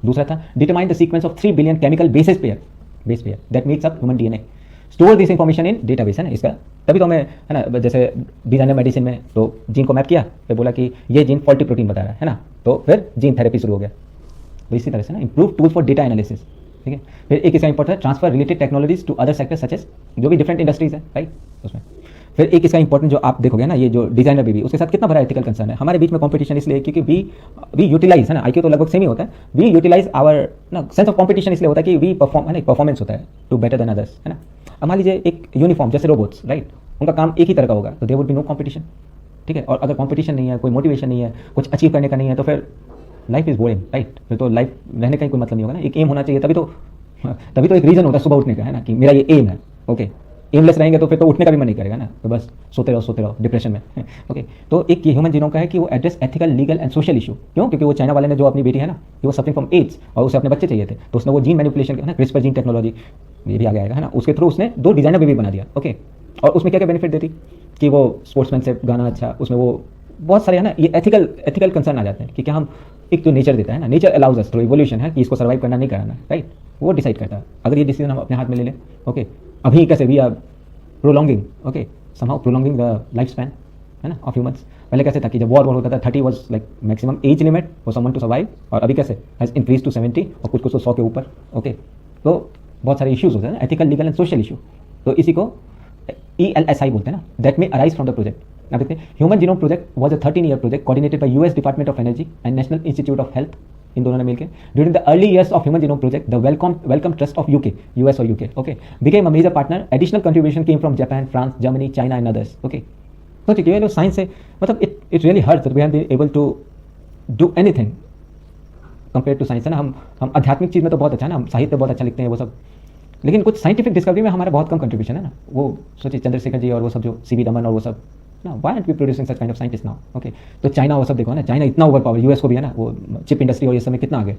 दूसरा था determine the sequence of 3 billion chemical base pair that makes up human DNA, store this information in database, है ना. इसका तभी तो हमें, है ना, जैसे डिजाइनर मेडिसिन में तो जीन को मैप किया, फिर बोला कि ये जीन फॉल्टी प्रोटीन बता रहा है ना, तो फिर जीन थेरेपी शुरू हो गया. तो इसी तरह से ना improve tool for data analysis. ठीक है, फिर एक इसका इंपॉर्टेंट है transfer related technologies to other sectors such as, जो भी डिफरेंट इंडस्ट्रीज है, राइट, उसमें. फिर एक इसका इंपॉर्टेंट जो आप देखोगे ना, ये जो डिजाइनर बेबी, उसके साथ कितना बड़ा एथिकल कंसर्न है. हमारे बीच में कंपटीशन इसलिए क्योंकि वी यूटिलाइज, है ना, आईक्यू तो लगभग सेम ही होता है, वी यूटिलाइज आवर ना सेंस ऑफ कंपटीशन इसलिए होता है कि वी परफॉर्म, है ना, परफॉर्मेंस होता है टू बेटर देन अदर्स, है ना. अब मान लीजिए एक यूनिफॉर्म जैसे रोबोट्स, राइट, उनका काम एक ही तरह का होगा, तो there would be no competition. ठीक है, और अगर कंपटीशन नहीं है, कोई मोटिवेशन नहीं है, कुछ अचीव करने का नहीं है, तो फिर लाइफ इज बोरिंग, राइट. फिर तो लाइफ रहने का ही कोई मतलब नहीं होगा ना. एक एम होना चाहिए, तभी तो एक रीजन होता है सुबह उठने का, है ना, कि मेरा ये एम है. ओके, एमलेस रहेंगे तो फिर तो उठने का भी मन नहीं करेगा ना, तो बस सोते रहो डिप्रेशन में. ओके, तो एक ये ह्यूमन जीनोम का है कि वो address ethical, legal and social issue. क्यों? क्योंकि वो चाइना वाले ने जो अपनी बेटी है ना, वो सफरिंग फ्रॉम एड्स, और उसे अपने बच्चे चाहिए थे, तो उसने वो जीन मैनिपुलेशन किया ना, क्रिस्पर जीन टेक्नोलॉजी, ये भी आगे आएगा, है ना, उसके थ्रू उसने 2 डिजाइनर बेबी बना दिया. ओके, और उसमें क्या क्या बेनिफिट देती कि वो स्पोर्ट्समैनशिप, गाना अच्छा, उसमें वो बहुत सारे, है ना, ये एथिकल कंसर्न आ जाते हैं कि क्या हम एक जो नेचर देता है ना, nature allows us through evolution है कि इसको सर्वाइव करना नहीं कराना, राइट, वो डिसाइड करता है. अगर ये डिसीजन हम अपने हाथ में ले लें, ओके, अभी कैसे we are prolonging, okay, somehow prolonging the life span, है ना, ऑफ ह्यूमंस. पहले कैसे था कि जब वॉर होता था 30 was like maximum age limit for someone to survive, और अभी कैसे हैज इंक्रीज टू 70, और कुछ तो 100 के ऊपर. ओके, तो बहुत सारे इश्यूज होते हैं ना, ethical, legal and social issue. तो इसी को ELSI बोलते हैं ना, that may arise from the project. अब देखते हैं, human genome project was a 13-year project coordinated by US Department of Energy and National Institute of Health, इन दोनों ने मिलकर during the early years of human genome project the Wellcome Trust of UK, US और UK, okay, became a major partner. Additional contribution came from Japan, France, Germany, China and others. Okay, तो ठीक है, साइंस से मतलब it really hurts that we have been able to do anything compare to science, है ना. हम आध्यात्मिक चीज़ में तो बहुत अच्छा है ना, हम साहित्य बहुत अच्छा लिखते हैं वो सब, लेकिन कुछ साइंटिफिक डिस्कवरी में हमारा बहुत कम कंट्रीब्यूशन है ना. वो सोचिए चंद्रशेखर जी और वो सब जो सीवी रमन और वो सब ना, why aren't we producing such kind of scientist now. Okay, तो चाइना वो सब देखो ना, चाइना इतना ओवर पावर, यूएस को भी है ना, वो चिप इंडस्ट्री और ये सब में कितना आगे.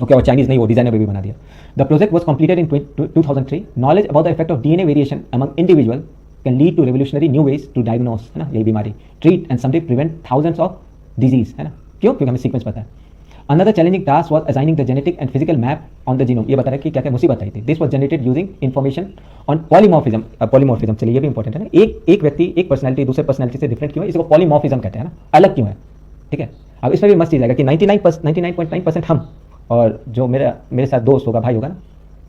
ओके, और चाइनीज नहीं, वो डिजाइनर भी बना दिया. The project was completed in 2003. Knowledge about the effect of DNA variation among individual can lead to revolutionary new ways to diagnose, है ना, यही बीमारी, treat and someday prevent thousands of disease, है ना. क्यों? क्योंकि हमें सीक्वेंस पता है. Another challenging task was assigning the genetic and physical map on the genome. ये बता रहा है कि क्या क्या मुसीबत आई थी. This was generated using information on polymorphism. polymorphism, चलिए ये भी इंपॉर्टेंट है ना. एक व्यक्ति, एक पर्सनैलिटी दूसरे पर्सनैलिटी से डिफरेंट क्यों है, इसको पॉलीमॉर्फिज्म कहते हैं ना, अलग क्यों है. ठीक है, अब इसमें भी मस्त चीज़ आएगा कि 99.9% हम और जो मेरे साथ दोस्त होगा, भाई होगा ना,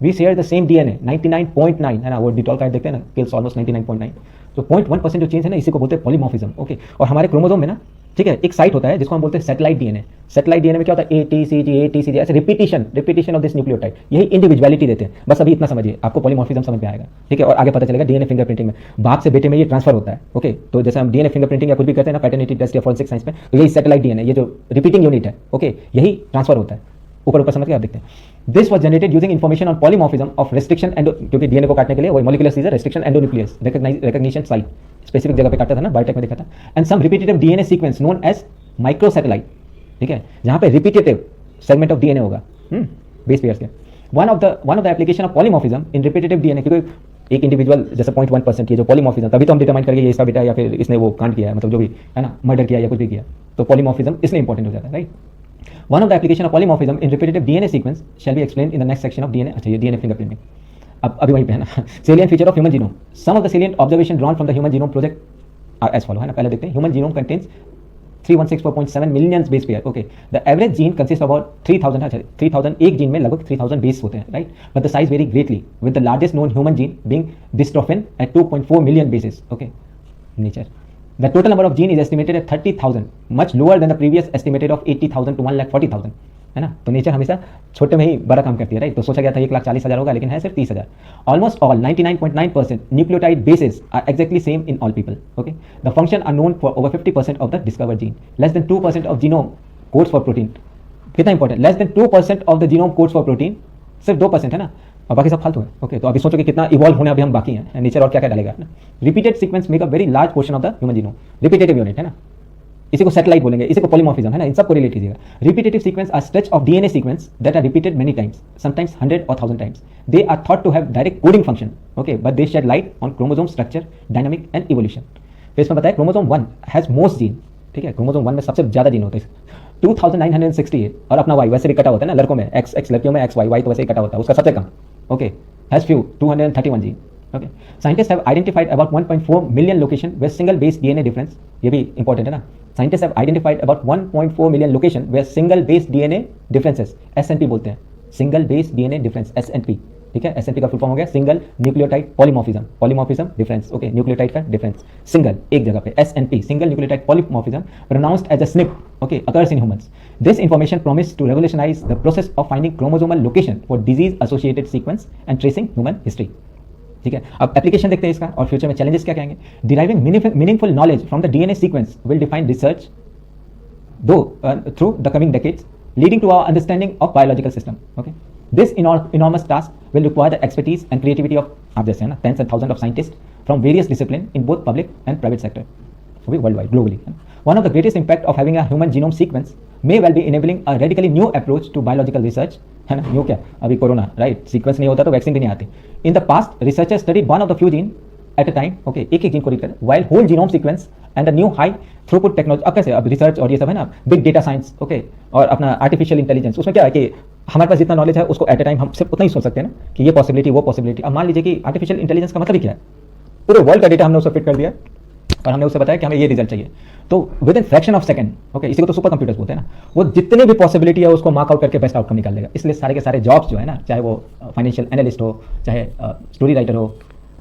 we share the same DNA 99.9, है ना. वो डिटॉल का देखते हैं ना, किल्स ऑलमोस्ट 99.9. तो 0.1% जो चेंज है ना, इसी को बोलते हैं पॉलीमॉर्फिज्म. ओके, और हमारे क्रोमोसोम में ना, ठीक है, एक साइट होता है जिसको हम बोलते हैं सैटेलाइट डीएनए. सैटेलाइट डीएनए में क्या होता है, ATCG ऐसे रिपीटिशन ऑफ दिस न्यूक्लियोटाइड, यही इंडिविजुअलिटी देते हैं. बस अभी इतना समझिए, आपको पॉलीमॉर्फिज्म समझ में आएगा. ठीक है, और आगे पता चलेगा डीएनए फिंगरप्रिंटिंग में बाप से बेटे में ये ट्रांसफर होता है. ओके, तो जैसे हम डीएनए फिंगरप्रिंटिंग या कुछ भी करते हैं ना, पैटर्निटी टेस्ट या फॉरेंसिक साइंस में, तो यही सैटेलाइट डीएनए, ये जो रिपीटिंग यूनिट है, ओके, यही ट्रांसफर होता है. ऊपर समझ के आप देखते हैं. This was generated using information on polymorphism of restriction endo, क्योंकि डीएनए को काटने के लिए वही molecular scissor, restriction endonuclease, recognition site, specific जगह पे काटता था ना, बायोटेक में देखा था. And some repetitive DNA sequence known as microsatellite. ठीक है, जहां पे रिपीटेटिव सेगमेंट ऑफ डीएनए होगा बेस पेयर्स के. One of the application of polymorphism in repetitive DNA, क्योंकि एक इंडिविजुअल जैसे 0.1% की जो पॉलीमॉर्फिज्म, तभी तो हम डिटरमाइन करेंगे ये इसका बेटा या फिर इसने वो कांड किया है, मतलब जो भी है ना, मर्डर किया या कुछ भी किया, तो पॉलीमॉर्फिज्म इसलिए इंपॉर्टेंट हो जाता है, right. One of the application of polymorphism in repetitive DNA sequence shall be explained in the next section of DNA. अच्छा, ये DNA fingerprinting. अब अभी वहीं पे है ना. Salient feature of human genome. Some of the salient observation drawn from the human genome project are as follow, है ना. पहले देखते हैं. Human genome contains 3164.7 million base pair. Okay. The average gene consists of about 3000. अच्छा, 3000 एक जीन में लगभग 3000 बेस होते हैं, right? But the size vary greatly, with the largest known human gene being dystrophin at 2.4 million bases. Okay. Nature. The total number of gene is estimated at 30,000, much lower than the previous estimated of 80,000 to 1,40,000, है ना. तो नेचर हमेशा छोटे में ही बड़ा काम करती है, राइट. तो सोचा गया था 1,40,000 होगा, लेकिन है सिर्फ 30,000. Almost all 99.9% nucleotide bases are exactly same in all people. Okay, the function are known for over 50% of the discovered gene. Less than 2% of genome codes for protein. कितना important, less than 2% of the genome codes for protein, सिर्फ 2% है ना, और बाकी सब फालतू है. ओके, तो अभी सोचो कि कितना इवॉल्व होने अभी हम बाकी हैं, नेचर और क्या क्या डालेगा. Repeated sequence make a very large portion of the human genome. Repetitive unit है ना, इसी को सैटेलाइट बोलेंगे, इसी को पॉलीमॉर्फिज्म, है ना. इन सब को रिलेट कीजिएगा. Repetitive sequence are stretch of DNA sequence that are repeated many times, sometimes 100 or 1000 times. They are thought to have direct coding function. Okay, but they shed light on chromosome structure, dynamic and evolution. फिर इसमें बताया क्रोमोसोम 1 हैज मोस्ट जीन. ठीक है, क्रोमोसोम 1 में सबसे ज्यादा जीन होते हैं, 2968, और अपना वाई वैसे भी कटा होता है ना, लड़कों में एक्स लड़कियों में XY, वाई तो वैसे ही कटा होता है, उसका सबसे कम. Okay, has few 231 gene. Okay, scientists have identified about 1.4 million location where single base DNA difference, ये भी important है ना. Scientists have identified about 1.4 million location where single base DNA differences, SNP बोलते हैं, single base DNA difference, SNP. ठीक है, SNP का फुल फॉर्म हो गया single nucleotide polymorphism. Polymorphism difference. Okay, nucleotide का डिफरेंस, सिंगल एक जगह पे, SNP single nucleotide polymorphism, pronounced as a SNP. Okay, occurs in humans. This information promised to revolutionize the process of finding chromosomal location for disease associated sequence and tracing human history. ठीक है, अब एप्लीकेशन देखते हैं इसका और फ्यूचर में चैलेंजेस क्या कहेंगे. Deriving meaningful knowledge from the DNA sequence will define research do through the coming decades, leading to our understanding of biological system. Okay, this enormous task will require the expertise and creativity of, आप जैसे है ना, tens and thousands of scientists from various disciplines in both public and private sector, so worldwide, globally. One of the greatest impact of having a human genome sequence may well be enabling a radically new approach to biological research, है ना. न्यू क्या, अभी कोरोना, राइट, सीक्वेंस नहीं होता तो वैक्सीन भी नहीं आती. In the past researchers studied one of the few gene at a time. Okay, एक जीन को रीड करें, while whole genome sequence and the new high throughput technology. अब कैसे, अब रिसर्च और ये सब है ना, बिग डेटा साइंस, ओके, और अपना आर्टिफिशियल इंटेलिजेंस, उसमें क्या है कि हमारे पास जितना नॉलेज है उसको एट अ टाइम हम सिर्फ उतना ही सोच सकते हैं ना, कि ये पॉसिबिलिटी वो पॉसिबिलिटी. अब मान लीजिए कि आर्टिफिशियल इंटेलिजेंस का मतलब ही क्या है, पूरे वर्ल्ड का डेटा हमने उसको फिट कर दिया और हमने उससे बताया कि हमें ये रिजल्ट चाहिए, तो with in fraction of second, okay, इसी को तो सुपर कंप्यूटर्स बोलते हैं ना, वो जितने भी पॉसिबिलिटी है उसको मार्क आउट करके बेस्ट आउटकम निकाल देगा. इसलिए सारे के सारे जॉब्स जो है ना, चाहे वो फाइनेंशियल एनालिस्ट हो, चाहे स्टोरी राइटर हो,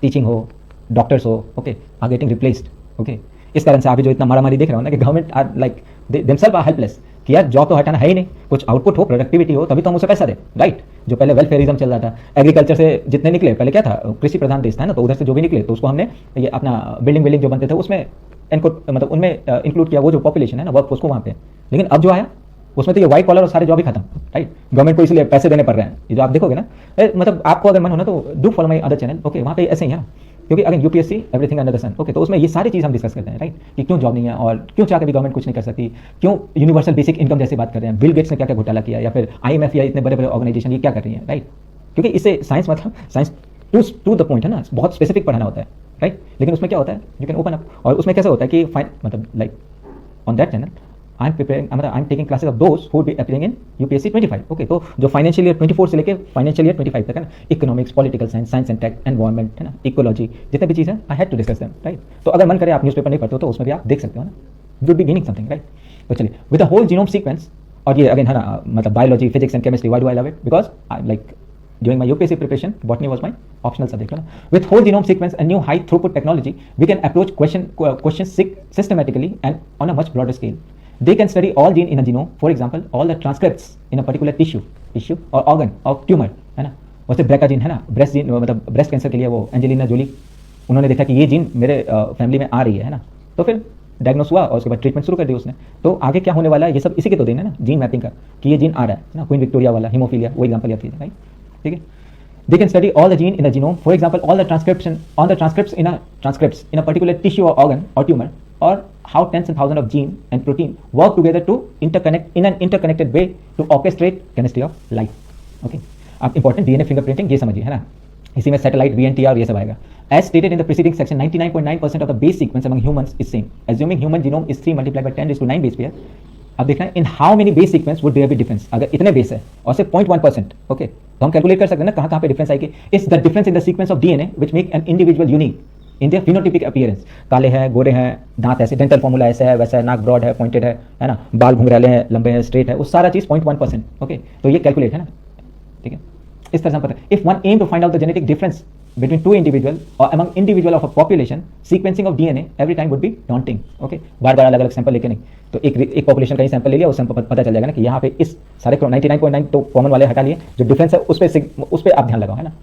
टीचिंग हो, डॉक्टर्स हो, okay, are getting replaced. Okay, इस कारण से आगे जो इतना मारामारी देख रहा हूँ ना कि government are like themselves are helpless कि यार जॉब तो हटाना है ही नहीं, कुछ आउटपुट हो, प्रोडक्टिविटी हो, तभी तो हम उसे पैसा दें, राइट। जो पहले वेलफेयरिज्म चल रहा था, एग्रीकल्चर से जितने निकले, पहले क्या था, कृषि प्रधान देश था ना, तो उधर से जो भी निकले तो उसको हमने ये अपना बिल्डिंग जो बनते थे उसमें इनको मतलब उनमें इंक्लूड किया, वो जो पॉपुलेशन है ना वर्क फोर्स को वहाँ पे। लेकिन अब जो आया उसमें तो ये व्हाइट कॉलर और सारे जॉब ही खत्म, राइट। गवर्नमेंट को इसलिए पैसे देने पड़ रहे हैं, ये जो आप देखोगे ना, मतलब आपको अगर मन हो ना तो do follow my other channel, okay, वहाँ पे ऐसे ही है ना, क्योंकि अगर UPSC everything under the sun, okay, तो उसमें ये सारी चीज़ हम डिस्कस करते हैं, राइट, कि क्यों जॉब नहीं है और क्यों चाह के भी गवर्नमेंट कुछ नहीं कर सकती, क्यों यूनिवर्सल बेसिक इनकम जैसे बात कर रहे हैं, बिल गेट्स ने क्या क्या घोटाला किया, या फिर IMF या इतने बड़े बड़े ऑर्गेनाइजेशन ये क्या कर रही है, राइट। क्योंकि इससे साइंस मतलब साइंस टू द पॉइंट है ना, बहुत स्पेसिफिक पढ़ाना होता है, राइट। लेकिन उसमें क्या होता है, यू कैन ओपन अप, और उसमें कैसे होता है कि फाइन मतलब like on that channel I am taking classes of those who be appearing in UPSC 25, okay. तो जो फाइनेंशियल ईयर 24 से लेके फाइनेंशियल ईयर 25 तक है ना, economics, political science, science and tech, environment है ना, इकोलॉजी, जितने भी चीज़ है I had to discuss them, right. तो अगर मन करे आप न्यूज़पेपर नहीं पढ़ते हो तो उसमें भी आप देख सकते हो ना, you will be gaining something, right. तो चलिए, with the whole genome sequence, और ये अगेन है ना मतलब biology, physics and chemistry, why do I love it, because I like during my UPSC preparation, botany was my optional subject. With whole genome sequence and new high throughput technology, we can approach questions systematically and on a much broader scale. They can study all gene in a genome, for example, all the transcripts in a particular tissue or organ or tumor, है ना। वैसे ब्रेका जीन है ना, ब्रेस्ट जीन मतलब ब्रेस्ट कैंसर के लिए वो एंजेलिना जोली, उन्होंने देखा कि ये जीन मेरे फैमिली में आ रही है ना, तो फिर डायग्नोस हुआ और उसके बाद ट्रीटमेंट शुरू कर दी उसने। तो आगे क्या होने वाला है ये सब इसी के तो देना है ना, जीन मैपिंग का, कि ये जीन आ रहा है ना, क्वीन विक्टोरिया वाला हीमोफीलिया, वो एग्जाम्पल याद कीजिए, राइट, ठीक है। They can study all the gene in the genome, for example, all the transcripts in a particular tissue or organ or tumor, or how tens and thousands of gene and protein work together to interconnect in an interconnected way to orchestrate chemistry of life. Okay. अब important DNA fingerprinting ये समझिए, है ना, इसी में सैटेलाइट VNTR और ये सब आएगा। As stated in the preceding section, 99.9% of the base sequence among humans is same. Assuming human genome is 3 multiplied by 10⁹ base pair. अब देखना है in how many base sequence would there be difference, अगर इतने बेस है और सिर्फ 0.1%, ओके, तो हम कैलकुलेट कर सकते हैं ना कहाँ पे डिफरेंस आएगी। It's the difference in the sequence of DNA which make an individual unique in their phenotypic appearance. काले हैं, गोरे हैं, दांत ऐसे, डेंटल फॉर्मूला ऐसा है, वैसा है, नाक ब्रॉड है, पॉइंटेड है ना, बाल घुंघराले हैं, लंबे हैं, स्ट्रेट है, वो सारा चीज़ 0.1%, ओके। तो ये कैलकुलेट है ना, ठीक है, इस तरह से पता है। If one am to find out the genetic difference between two individual or among individual of a population, sequencing of DNA every time would be daunting, okay। बार बार अलग अलग सैंपल लेके नहीं, तो एक पॉपुलेशन का ही सैंपल ले लिया, उस सैंपल पता चल जाएगा ना कि यहाँ पे इस सारे 99.9 तो कॉमन वाले हटा लिए, जो डिफरेंस है उस पर आप ध्यान लगाओ, है ना।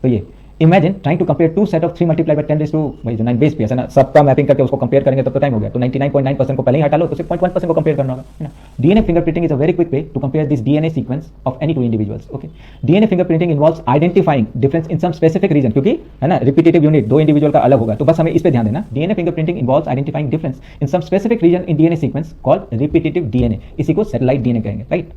तो ये imagine trying to compare two set of 3 multiply by 10⁻⁹ base pair है ना, सबका मैपिंग करके उसको कंपेयर करेंगे तब तो टाइम हो गया। तो 99.9% को पहले ही हटा लो, तो सिर्फ 0.1% को कंपेयर करना होगा, है ना। DNA fingerprinting is a very quick way to compare this DNA sequence of any two individuals, okay। DNA fingerprinting involves identifying difference in some specific region, क्योंकि है ना रिपीटेटिव यूनिट दो इंडिविजुअल का अलग होगा, तो बस हमें इस पे ध्यान देना। DNA fingerprinting involves identifying difference in some specific region in DNA sequence called repetitive DNA, इसी को satellite DNA कहेंगे, right.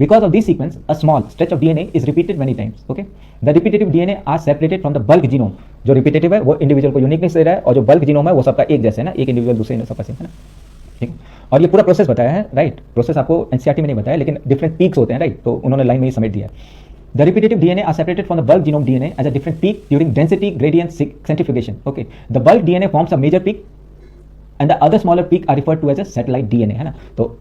Because of this sequence, a small stretch of DNA is repeated many times. Okay, the repetitive DNA are separated from the bulk genome. जो repetitive है वो इंडिविजुअल को यूनिकनेस दे रहा है, और जो bulk genome है वो सबका एक जैसे है ना, एक इंडिविजुअल दूसरे सबका सेम है ना, ठीक। और ये पूरा प्रोसेस बताया है, राइट। प्रोसेस आपको NCERT में नहीं बताया, लेकिन डिफरेंट पीक्स होते हैं, राइट, तो उन्होंने लाइन में ही समेट दिया है। The repetitive DNA are separated from the bulk genome DNA as a different peak during density gradient centrifugation. Okay, the bulk DNA forms a major peak and the other smaller peak are referred to as a satellite DNA, है ना। तो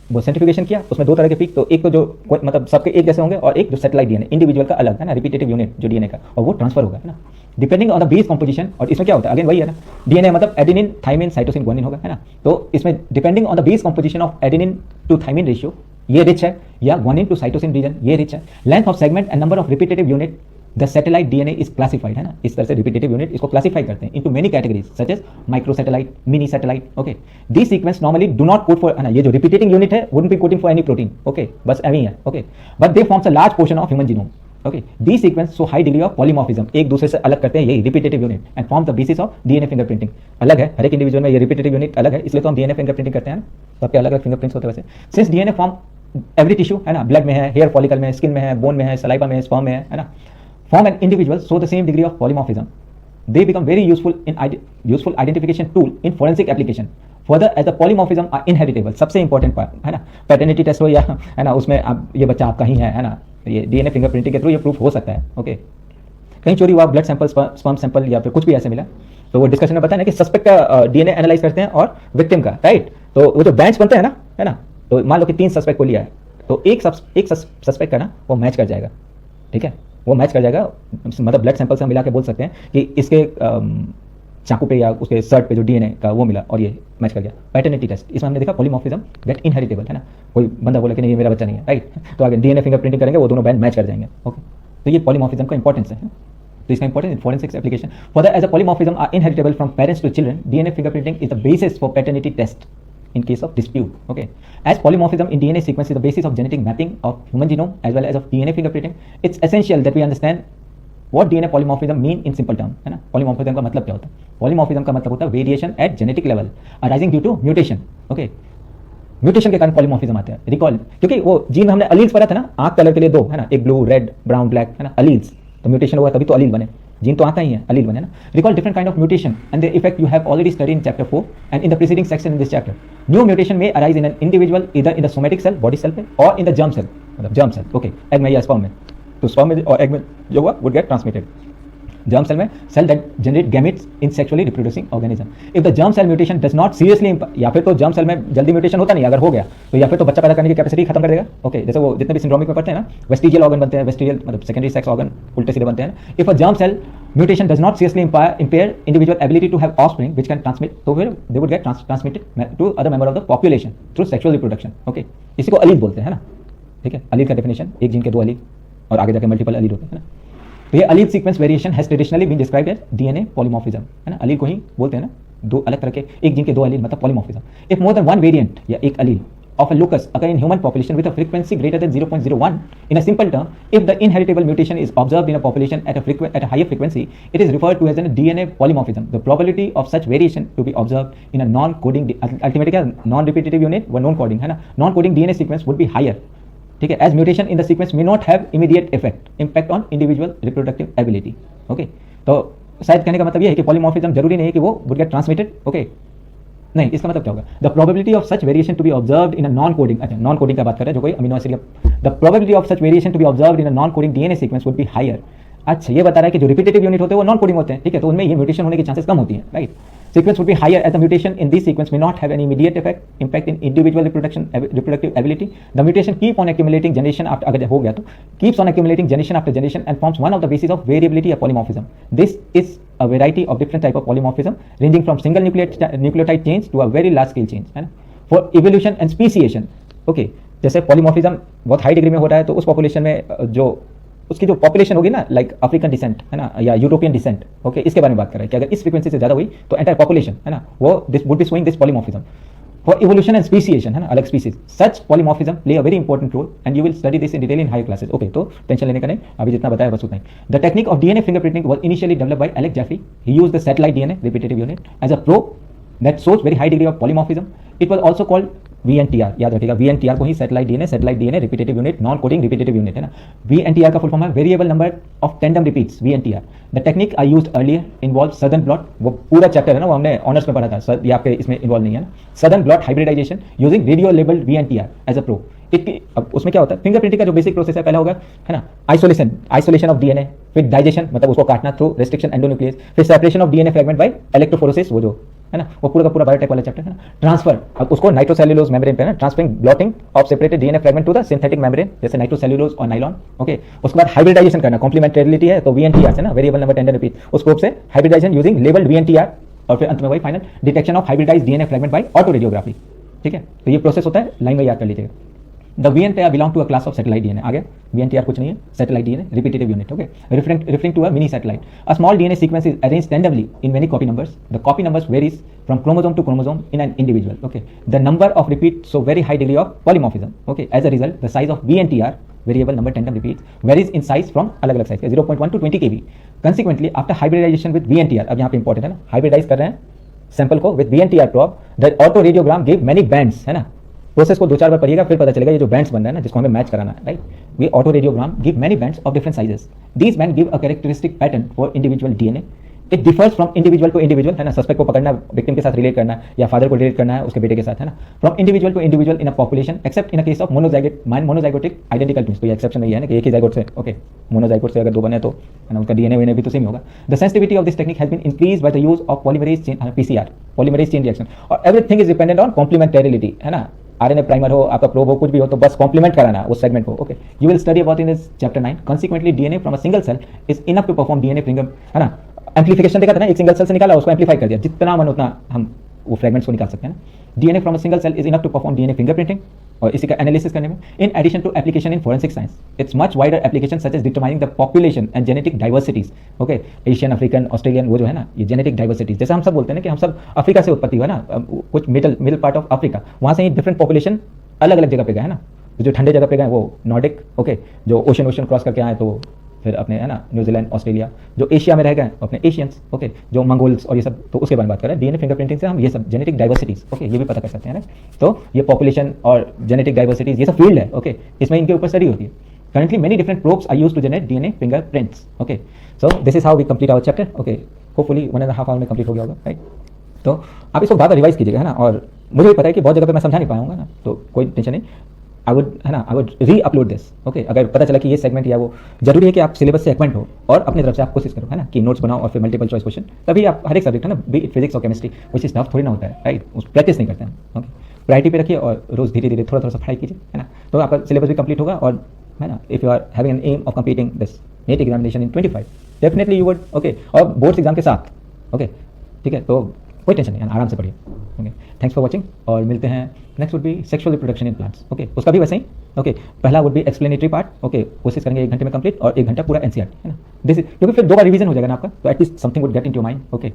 वो सेंट्रीफ्यूगेशन किया, उसमें दो तरह के पीक, तो एक तो जो मतलब सबके एक जैसे होंगे, और एक जो सैटेलाइट DNA इंडिविजुअल का अलग है ना, रिपीटेटिव यूनिट जो DNA का, और वो ट्रांसफर होगा, है ना, depending on the base composition. और इसमें क्या होता है, अगेन वही है ना, DNA मतलब एडेनिन, थाइमिन, साइटोसिन, ग्वानिन होगा, है ना। तो इसमें depending on the base composition of adenine to thymine ratio, ये रिच है, या ग्वानिन टू साइटोसिन रीजन, ये रिच है, length of segment and number of repetitive unit, the satellite DNA is classified, है ना। इस तरह से रिपीटेटिव यूनिट इसको क्लासिफाई करते हैं into many categories such as micro satellite, mini satellite, okay. This sequence normally do not code for, है ना, ये जो रिपीटेटिंग यूनिट है wouldn't be coding for any protein, okay, बस एवी है, okay, but they forms a large portion of human genome, okay. This sequence so high degree of polymorphism, एक दूसरे से अलग करते हैं यही repetitive unit, and form the basis of DNA fingerprinting. अलग है हर एक इंडिविजुअल में, ये रिपीटेटिव यूनिट अलग है, इसलिए तो हम DNA फिंगरप्रिंटिंग करते हैं, सबके अलग अलग फिंगरप्रिंट्स होते हैं वैसे। Since DNA form every tissue, है ना, ब्लड में है, हेयर फॉलिकल में, स्किन में है, बोन में है, सलाइवा में है, स्पर्म में है ना, form an individual show the same degree of polymorphism. They become very useful identification tool in forensic application. Further, as the polymorphism are inheritable, सबसे important part, है ना, पैटर्निटी टेस्ट हो या, है ना, उसमें अब ये बच्चा आपका ही है ना, ये DNA फिंगरप्रिंटिंग के थ्रू ये प्रूफ हो सकता है, ओके। कहीं चोरी हुआ, ब्लड सैंपल, स्पर्म सैंपल या फिर कुछ भी ऐसे मिला, तो वो डिस्कशन में बताया ना कि सस्पेक्ट का DNA एनालाइज करते हैं और विक्टिम का, राइट। तो वो जो बेंच बनते हैं ना, है ना, तो मान लो कि 3 सस्पेक्ट को लिया है, तो एक सस्पेक्ट का ना वो मैच कर जाएगा, ठीक है, वो मैच कर जाएगा, मतलब ब्लड सैंपल से हम मिला के बोल सकते हैं कि इसके चाकू पे या उसके शर्ट पे जो डीएनए का वो मिला और ये मैच कर गया। पैटर्निटी टेस्ट, इसमें हमने देखा पॉलीमॉर्फिज्म गेट इनहेरिटेबल, है ना, कोई बंदा बोला कि नहीं ये मेरा बच्चा नहीं है, राइट, तो आगे डीएनए फिंगरप्रिंटिंग करेंगे, वो दोनों बैंड मैच कर जाएंगे। ओके, तो ये पॉलीमॉर्फिज्म का इंपॉर्टेंस है। तो इसका importance in forensics application further as a polymorphism are inheritable from parents to children, DNA fingerprinting is the basis for paternity test in case of dispute. Okay, as polymorphism in DNA sequence is the basis of genetic mapping of human genome as well as of DNA fingerprinting, it's essential that we understand what DNA polymorphism mean in simple term, है ना। polymorphism का मतलब क्या होता है? polymorphism का मतलब होता है variation at genetic level arising due to mutation. Okay, mutation के कारण पॉलीमॉर्फिज्म आता है। रिकॉल, क्योंकि वो जीन में हमने अलील्स पढ़ा था ना, आंख कलर के लिए दो, है ना, एक ब्लू, रेड, ब्राउन, ब्लैक, है ना, अलील्स, तो म्यूटेशन हुआ तभी तो अलील बने, जीन तो आता ही है, अलील बने ना। Recall different kind of mutation and the effect you have already studied in chapter 4 and in the preceding section in this chapter. New mutation में arise in an individual either in the somatic cell, body cell पे, और इन द जर्म सेल, मतलब जर्म सेल, ओके, एग में या स्पर्म में, तो स्पर्म में और एग में जो हुआ would get transmitted. germ cell में cell that generate gametes in sexually reproducing organism. If the germ cell mutation does not seriously या फिर तो germ cell में जल्दी म्यूटेशन होता नहीं, अगर हो गया तो या फिर तो बच्चा पैदा करने की कैपेसिटी खत्म कर देगा। ओके, जैसे वो जितने भी सिंड्रोमिक में पढ़ते हैं ना, वेस्टिजियल ऑर्गन बनते हैं, वेस्टिजियल मतलब सेकेंडरी सेक्स ऑर्गन उल्टे सीधे बनते हैं। If a germ cell mutation does not seriously impair individual ability to have offspring which can transmit, तो फिर they would get transmitted to other member of the population through sexual reproduction. Okay, इसी को अलील बोलते हैं, है ना, ठीक है। अलील का डेफिनेशन, एक जीन के दो अलील और आगे जाके मल्टीपल अलील होते हैं, है ना। तो ये allele sequence variation has traditionally been described as DNA polymorphism, है ना, अलील को ही बोलते हैं ना, दो अलग तरह के, एक जीन के दो अलील मतलब polymorphism. If more than one variant या एक अलील of a locus occur in human population with a frequency greater than 0.01, in a simple term, if the inheritable mutation is observed in a population at a higher frequency, it is referred to as a DNA polymorphism. The probability of such variation to be observed in a non-coding, ultimately non-repetitive unit व non-coding, है ना, non-coding DNA sequence would be higher, ठीक है, as mutation in the sequence may not have immediate impact on individual reproductive ability. Okay, तो शायद कहने का मतलब ये है कि पॉलीमॉर्फिज्म जरूरी नहीं है कि वो would get transmitted. ओके, नहीं, इसका मतलब क्या होगा? The probability of such variation to be observed in a non coding, अच्छा नॉन कोडिंग का बात कर रहे हैं जो कोई amino acid, the probability of such variation to be observed in a non coding DNA sequence would be higher. अच्छा, ये बता रहा है कि जो रिपीटेटिव यूनिट होते हैं वो नॉन कोडिंग होते हैं, ठीक है, तो उनमें ये म्यूटेशन होने की चांसेस कम होती है, right. Sequence would be higher as the mutation in this sequence may not have any immediate impact in individual reproductive ability. The mutation keep on accumulating generation after, अगर हो गया तो keeps on accumulating generation after generation and forms one of the basis of variability or polymorphism. This is a variety of different type of polymorphism ranging from single nucleotide change to a very large scale change, है ना। For evolution and speciation, okay, जैसे polymorphism बहुत हाई डिग्री में हो रहा है तो उस पॉपुलेशन में जो उसकी जो पॉपुलेशन होगी ना, लाइक अफ्रीकन डिसेंट, है ना, या यूरोपियन डिसेंट, ओके, इसके बारे में बात कर रहे हैं कि अगर इस फ्रीक्वेंसी से ज़्यादा हुई तो एंटायर पॉपुलेशन, है ना, वो this would be showing this polymorphism. For evolution and speciation, है ना, अलग species, such polymorphism play a very important role and you will study this in detail in higher classes. Okay, तो टेंशन लेने का नहीं, अभी जितना बताया बस उतना ही। The technique of DNA fingerprinting was initially developed by Alex Jeffrey. He used the satellite DNA repetitive unit as a probe that shows very high degree of polymorphism. It was also called VNTR, याद रखिएगा, VNTR को ही satellite DNA repetitive unit, non coding repetitive unit, है ना। VNTR का फुल फॉर्म है variable number of tandem repeats, VNTR। The technique I used earlier involve Southern blot, वो पूरा चैप्टर है ना, वो हमने ऑनर्स में पढ़ा था, ये आपके इसमें इन्वॉल्व नहीं है ना। Southern blot hybridization using radio labelled VNTR as a pro. अब उसमें क्या होता है, फिंगरप्रिंटिंग का जो बेसिक प्रोसेस है पहला होगा, है ना, आइसोलेशन ऑफ डीएनए, फिर डाइजेशन मतलब उसको काटना थ्रू रेस्ट्रिक्शन एंडोन्यूक्लियस, फिर separation of DNA fragment by electrophoresis, वो जो है ना, वो पूरा का पूरा बायोटेक वाला चैप्टर है ना। ट्रांसफर, अब उसको नाइट्रोसेल्युलोज मेम्ब्रेन पे ना, transferring blotting of separated DNA fragment to the synthetic membrane, जैसे नाइट्रोसेल्युलोज और नाइलॉन। ओके, उसके बाद हाइब्रिडाइजेशन करना, कॉम्प्लीमेंटरिटी है तो VNTR है ना, वेरिएबल नंबर टेंडर रिपीट, उस प्रोब से हाइब्रिडाइजेशन यूजिंग लेबल्ड VNTR, और फिर अंत में वही final detection of hybridized DNA fragment by auto radiography, ठीक है। तो ये प्रोसेस होता है, लाइन में याद कर लीजिएगा। The VNTR belong to a class of satellite DNA, आगे VNTR कुछ नहीं है, satellite DNA repetitive unit, okay, referring to a mini satellite. A small DNA sequence is arranged randomly in many copy numbers. The copy numbers varies from chromosome to chromosome in an individual. Okay, the number of repeats show very high degree of polymorphism. Okay, as a result, the size of VNTR, variable number tandem repeats, varies in size from अलग अलग size 0.1 to 20 kb. Consequently, after hybridization with VNTR, अब यहाँ पे इंपॉर्टेंट है ना, हाइब्रिडाइज कर रहे हैं सैंपल को with VNTR probe, the auto radiogram gave many bands, है ना। प्रोसेस को दो चार बार पढ़िएगा फिर पता चलेगा ये जो बैंड्स बन रहा है ना, जिसको हमें मैच कराना है, right. We auto radiogram give many bands of different sizes. These band give a characteristic pattern for individual DNA. It differs from individual to individual, है ना, सस्पेक्ट को पकड़ना, विक्टिम के साथ रिलेट करना है या फादर को रिलेट करना है उसके बेटे के साथ, है ना। From individual to individual in a population except in a case of monozygotic identical twins, तो ये एक्सेप्शन नहीं है ना कि एक ही जाइगोट से, ओके, मोनोजाइगोट से अगर दो बने तो, है ना, उनका डीएनए भी तो सेम होगा। The sensitivity of this technique has been increase by the use of polymerase chain, PCR, polymerase chain reaction, और everything is dependent on complementarity, है ना। RNA प्राइमर हो, आपका प्रोब हो, कुछ भी हो, तो बस कॉम्प्लीमेंट कराना उस सेगमेंट को। Okay, you will study about in this chapter 9. Consequently, DNA from a single cell is enough to perform DNA finger, है ना, एम्प्लीफिकेशन देखा था ना, एक सिंगल सेल से निकाला, उसको एम्प्लीफाई कर दिया, जितना मन उतना हम वो फ्रेगमेंट्स को निकाल सकते हैं ना। DNA from a single cell is enough to perform DNA fingerprinting, और इसी का एनालिसिस करने में। In addition to application in forensic science, it's much wider application such as determining the population and genetic diversities. Okay, Asian, African, Australian, वो जो है ना, ये जेनेटिक डाइवर्सिटीज, जैसे हम सब बोलते हैं ना कि हम सब अफ्रीका से उत्पत्ति हुआ ना, कुछ मिडल पार्ट ऑफ अफ्रीका, वहाँ से ही डिफरेंट पॉपुलेशन अलग अलग जगह पे गए है ना। जो ठंडे जगह पे गए वो नॉर्डिक, ओके, जो ओशन क्रॉस करके आए तो फिर अपने है ना न्यूजीलैंड, ऑस्ट्रेलिया, जो एशिया में रह गए अपने एशियंस, ओके, जो मंगोल्स और ये सब, तो उसके बारे में बात कर रहे हैं। डीएनए फिंगरप्रिंटिंग से हम ये सब जेनेटिक डाइवर्सिटीज, ओके, ये भी पता कर सकते हैं ना। तो ये पॉपुलेशन और जेनेटिक डाइवर्सिटीज, ये सब फील्ड है, ओके, इसमें इनके ऊपर स्टडी होती है। Currently, many different probes are used to generate DNA fingerprints. Okay, so this is how we complete our chapter. Okay, hopefully 1.5 hour में complete हो गया होगा, right? तो आप इसको बार-बार रिवाइज कीजिएगा, है ना। और मुझे भी पता है कि बहुत जगह पे मैं समझा नहीं पाया हूँ ना, तो कोई टेंशन नहीं। आई would re upload this, okay. अगर पता चला कि ये सेगमेंट या वो, जरूरी है कि आप सिलेबस से एक्वेंट हो और अपनी तरफ से आप कोशिश करो, है ना, कि नोट्स बनाओ और फिर मल्टीपल चॉइस क्वेश्चन, तभी आप हर एक सब्जेक्ट है ना, बी इट फिजिक्स और केमिस्ट्री, वो चीज़ टफ थोड़ी ना होता है, राइट, उस प्रैक्टिस नहीं करते हैं। ओके, प्रायोरिटी पे रखिए और रोज़ धीरे धीरे थोड़ा थोड़ा सा पढ़ाई कीजिए, है ना, तो आपका सिलेबस भी कंप्लीट होगा। और है ना, if you are having an aim of completing this NEET examination in 25, definitely you would, okay, और बोर्ड्स एग्जाम के साथ, ओके, ठीक है, तो कोई टेंशन नहीं, आराम से पढ़िए। ओके, थैंक्स फॉर वॉचिंग, और मिलते हैं। Next would be sexual reproduction in plants, okay, उसका भी वैसे ही, ओके। पहला would be explanatory part, okay, कोशिश करेंगे 1 घंटे में कंप्लीट, और 1 घंटा पूरा एनसीईआरटी, है ना, दिस इज, क्योंकि फिर 2 बार रिवीजन हो जाएगा ना आपका, तो at least something would get in your mind, okay.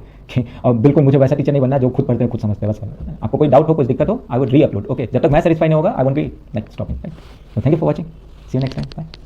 और बिल्कुल मुझे वैसा टीचर नहीं बनना जो खुद पढ़ते हैं खुद समझते हैं, बस। आपको कोई डाउट हो, कुछ दिक्कत हो, I would re upload, okay. जब तक मैं सेटिस्फाई नहीं होगा, I won't be like stopping, right. Thank you for watching, see you next time, bye.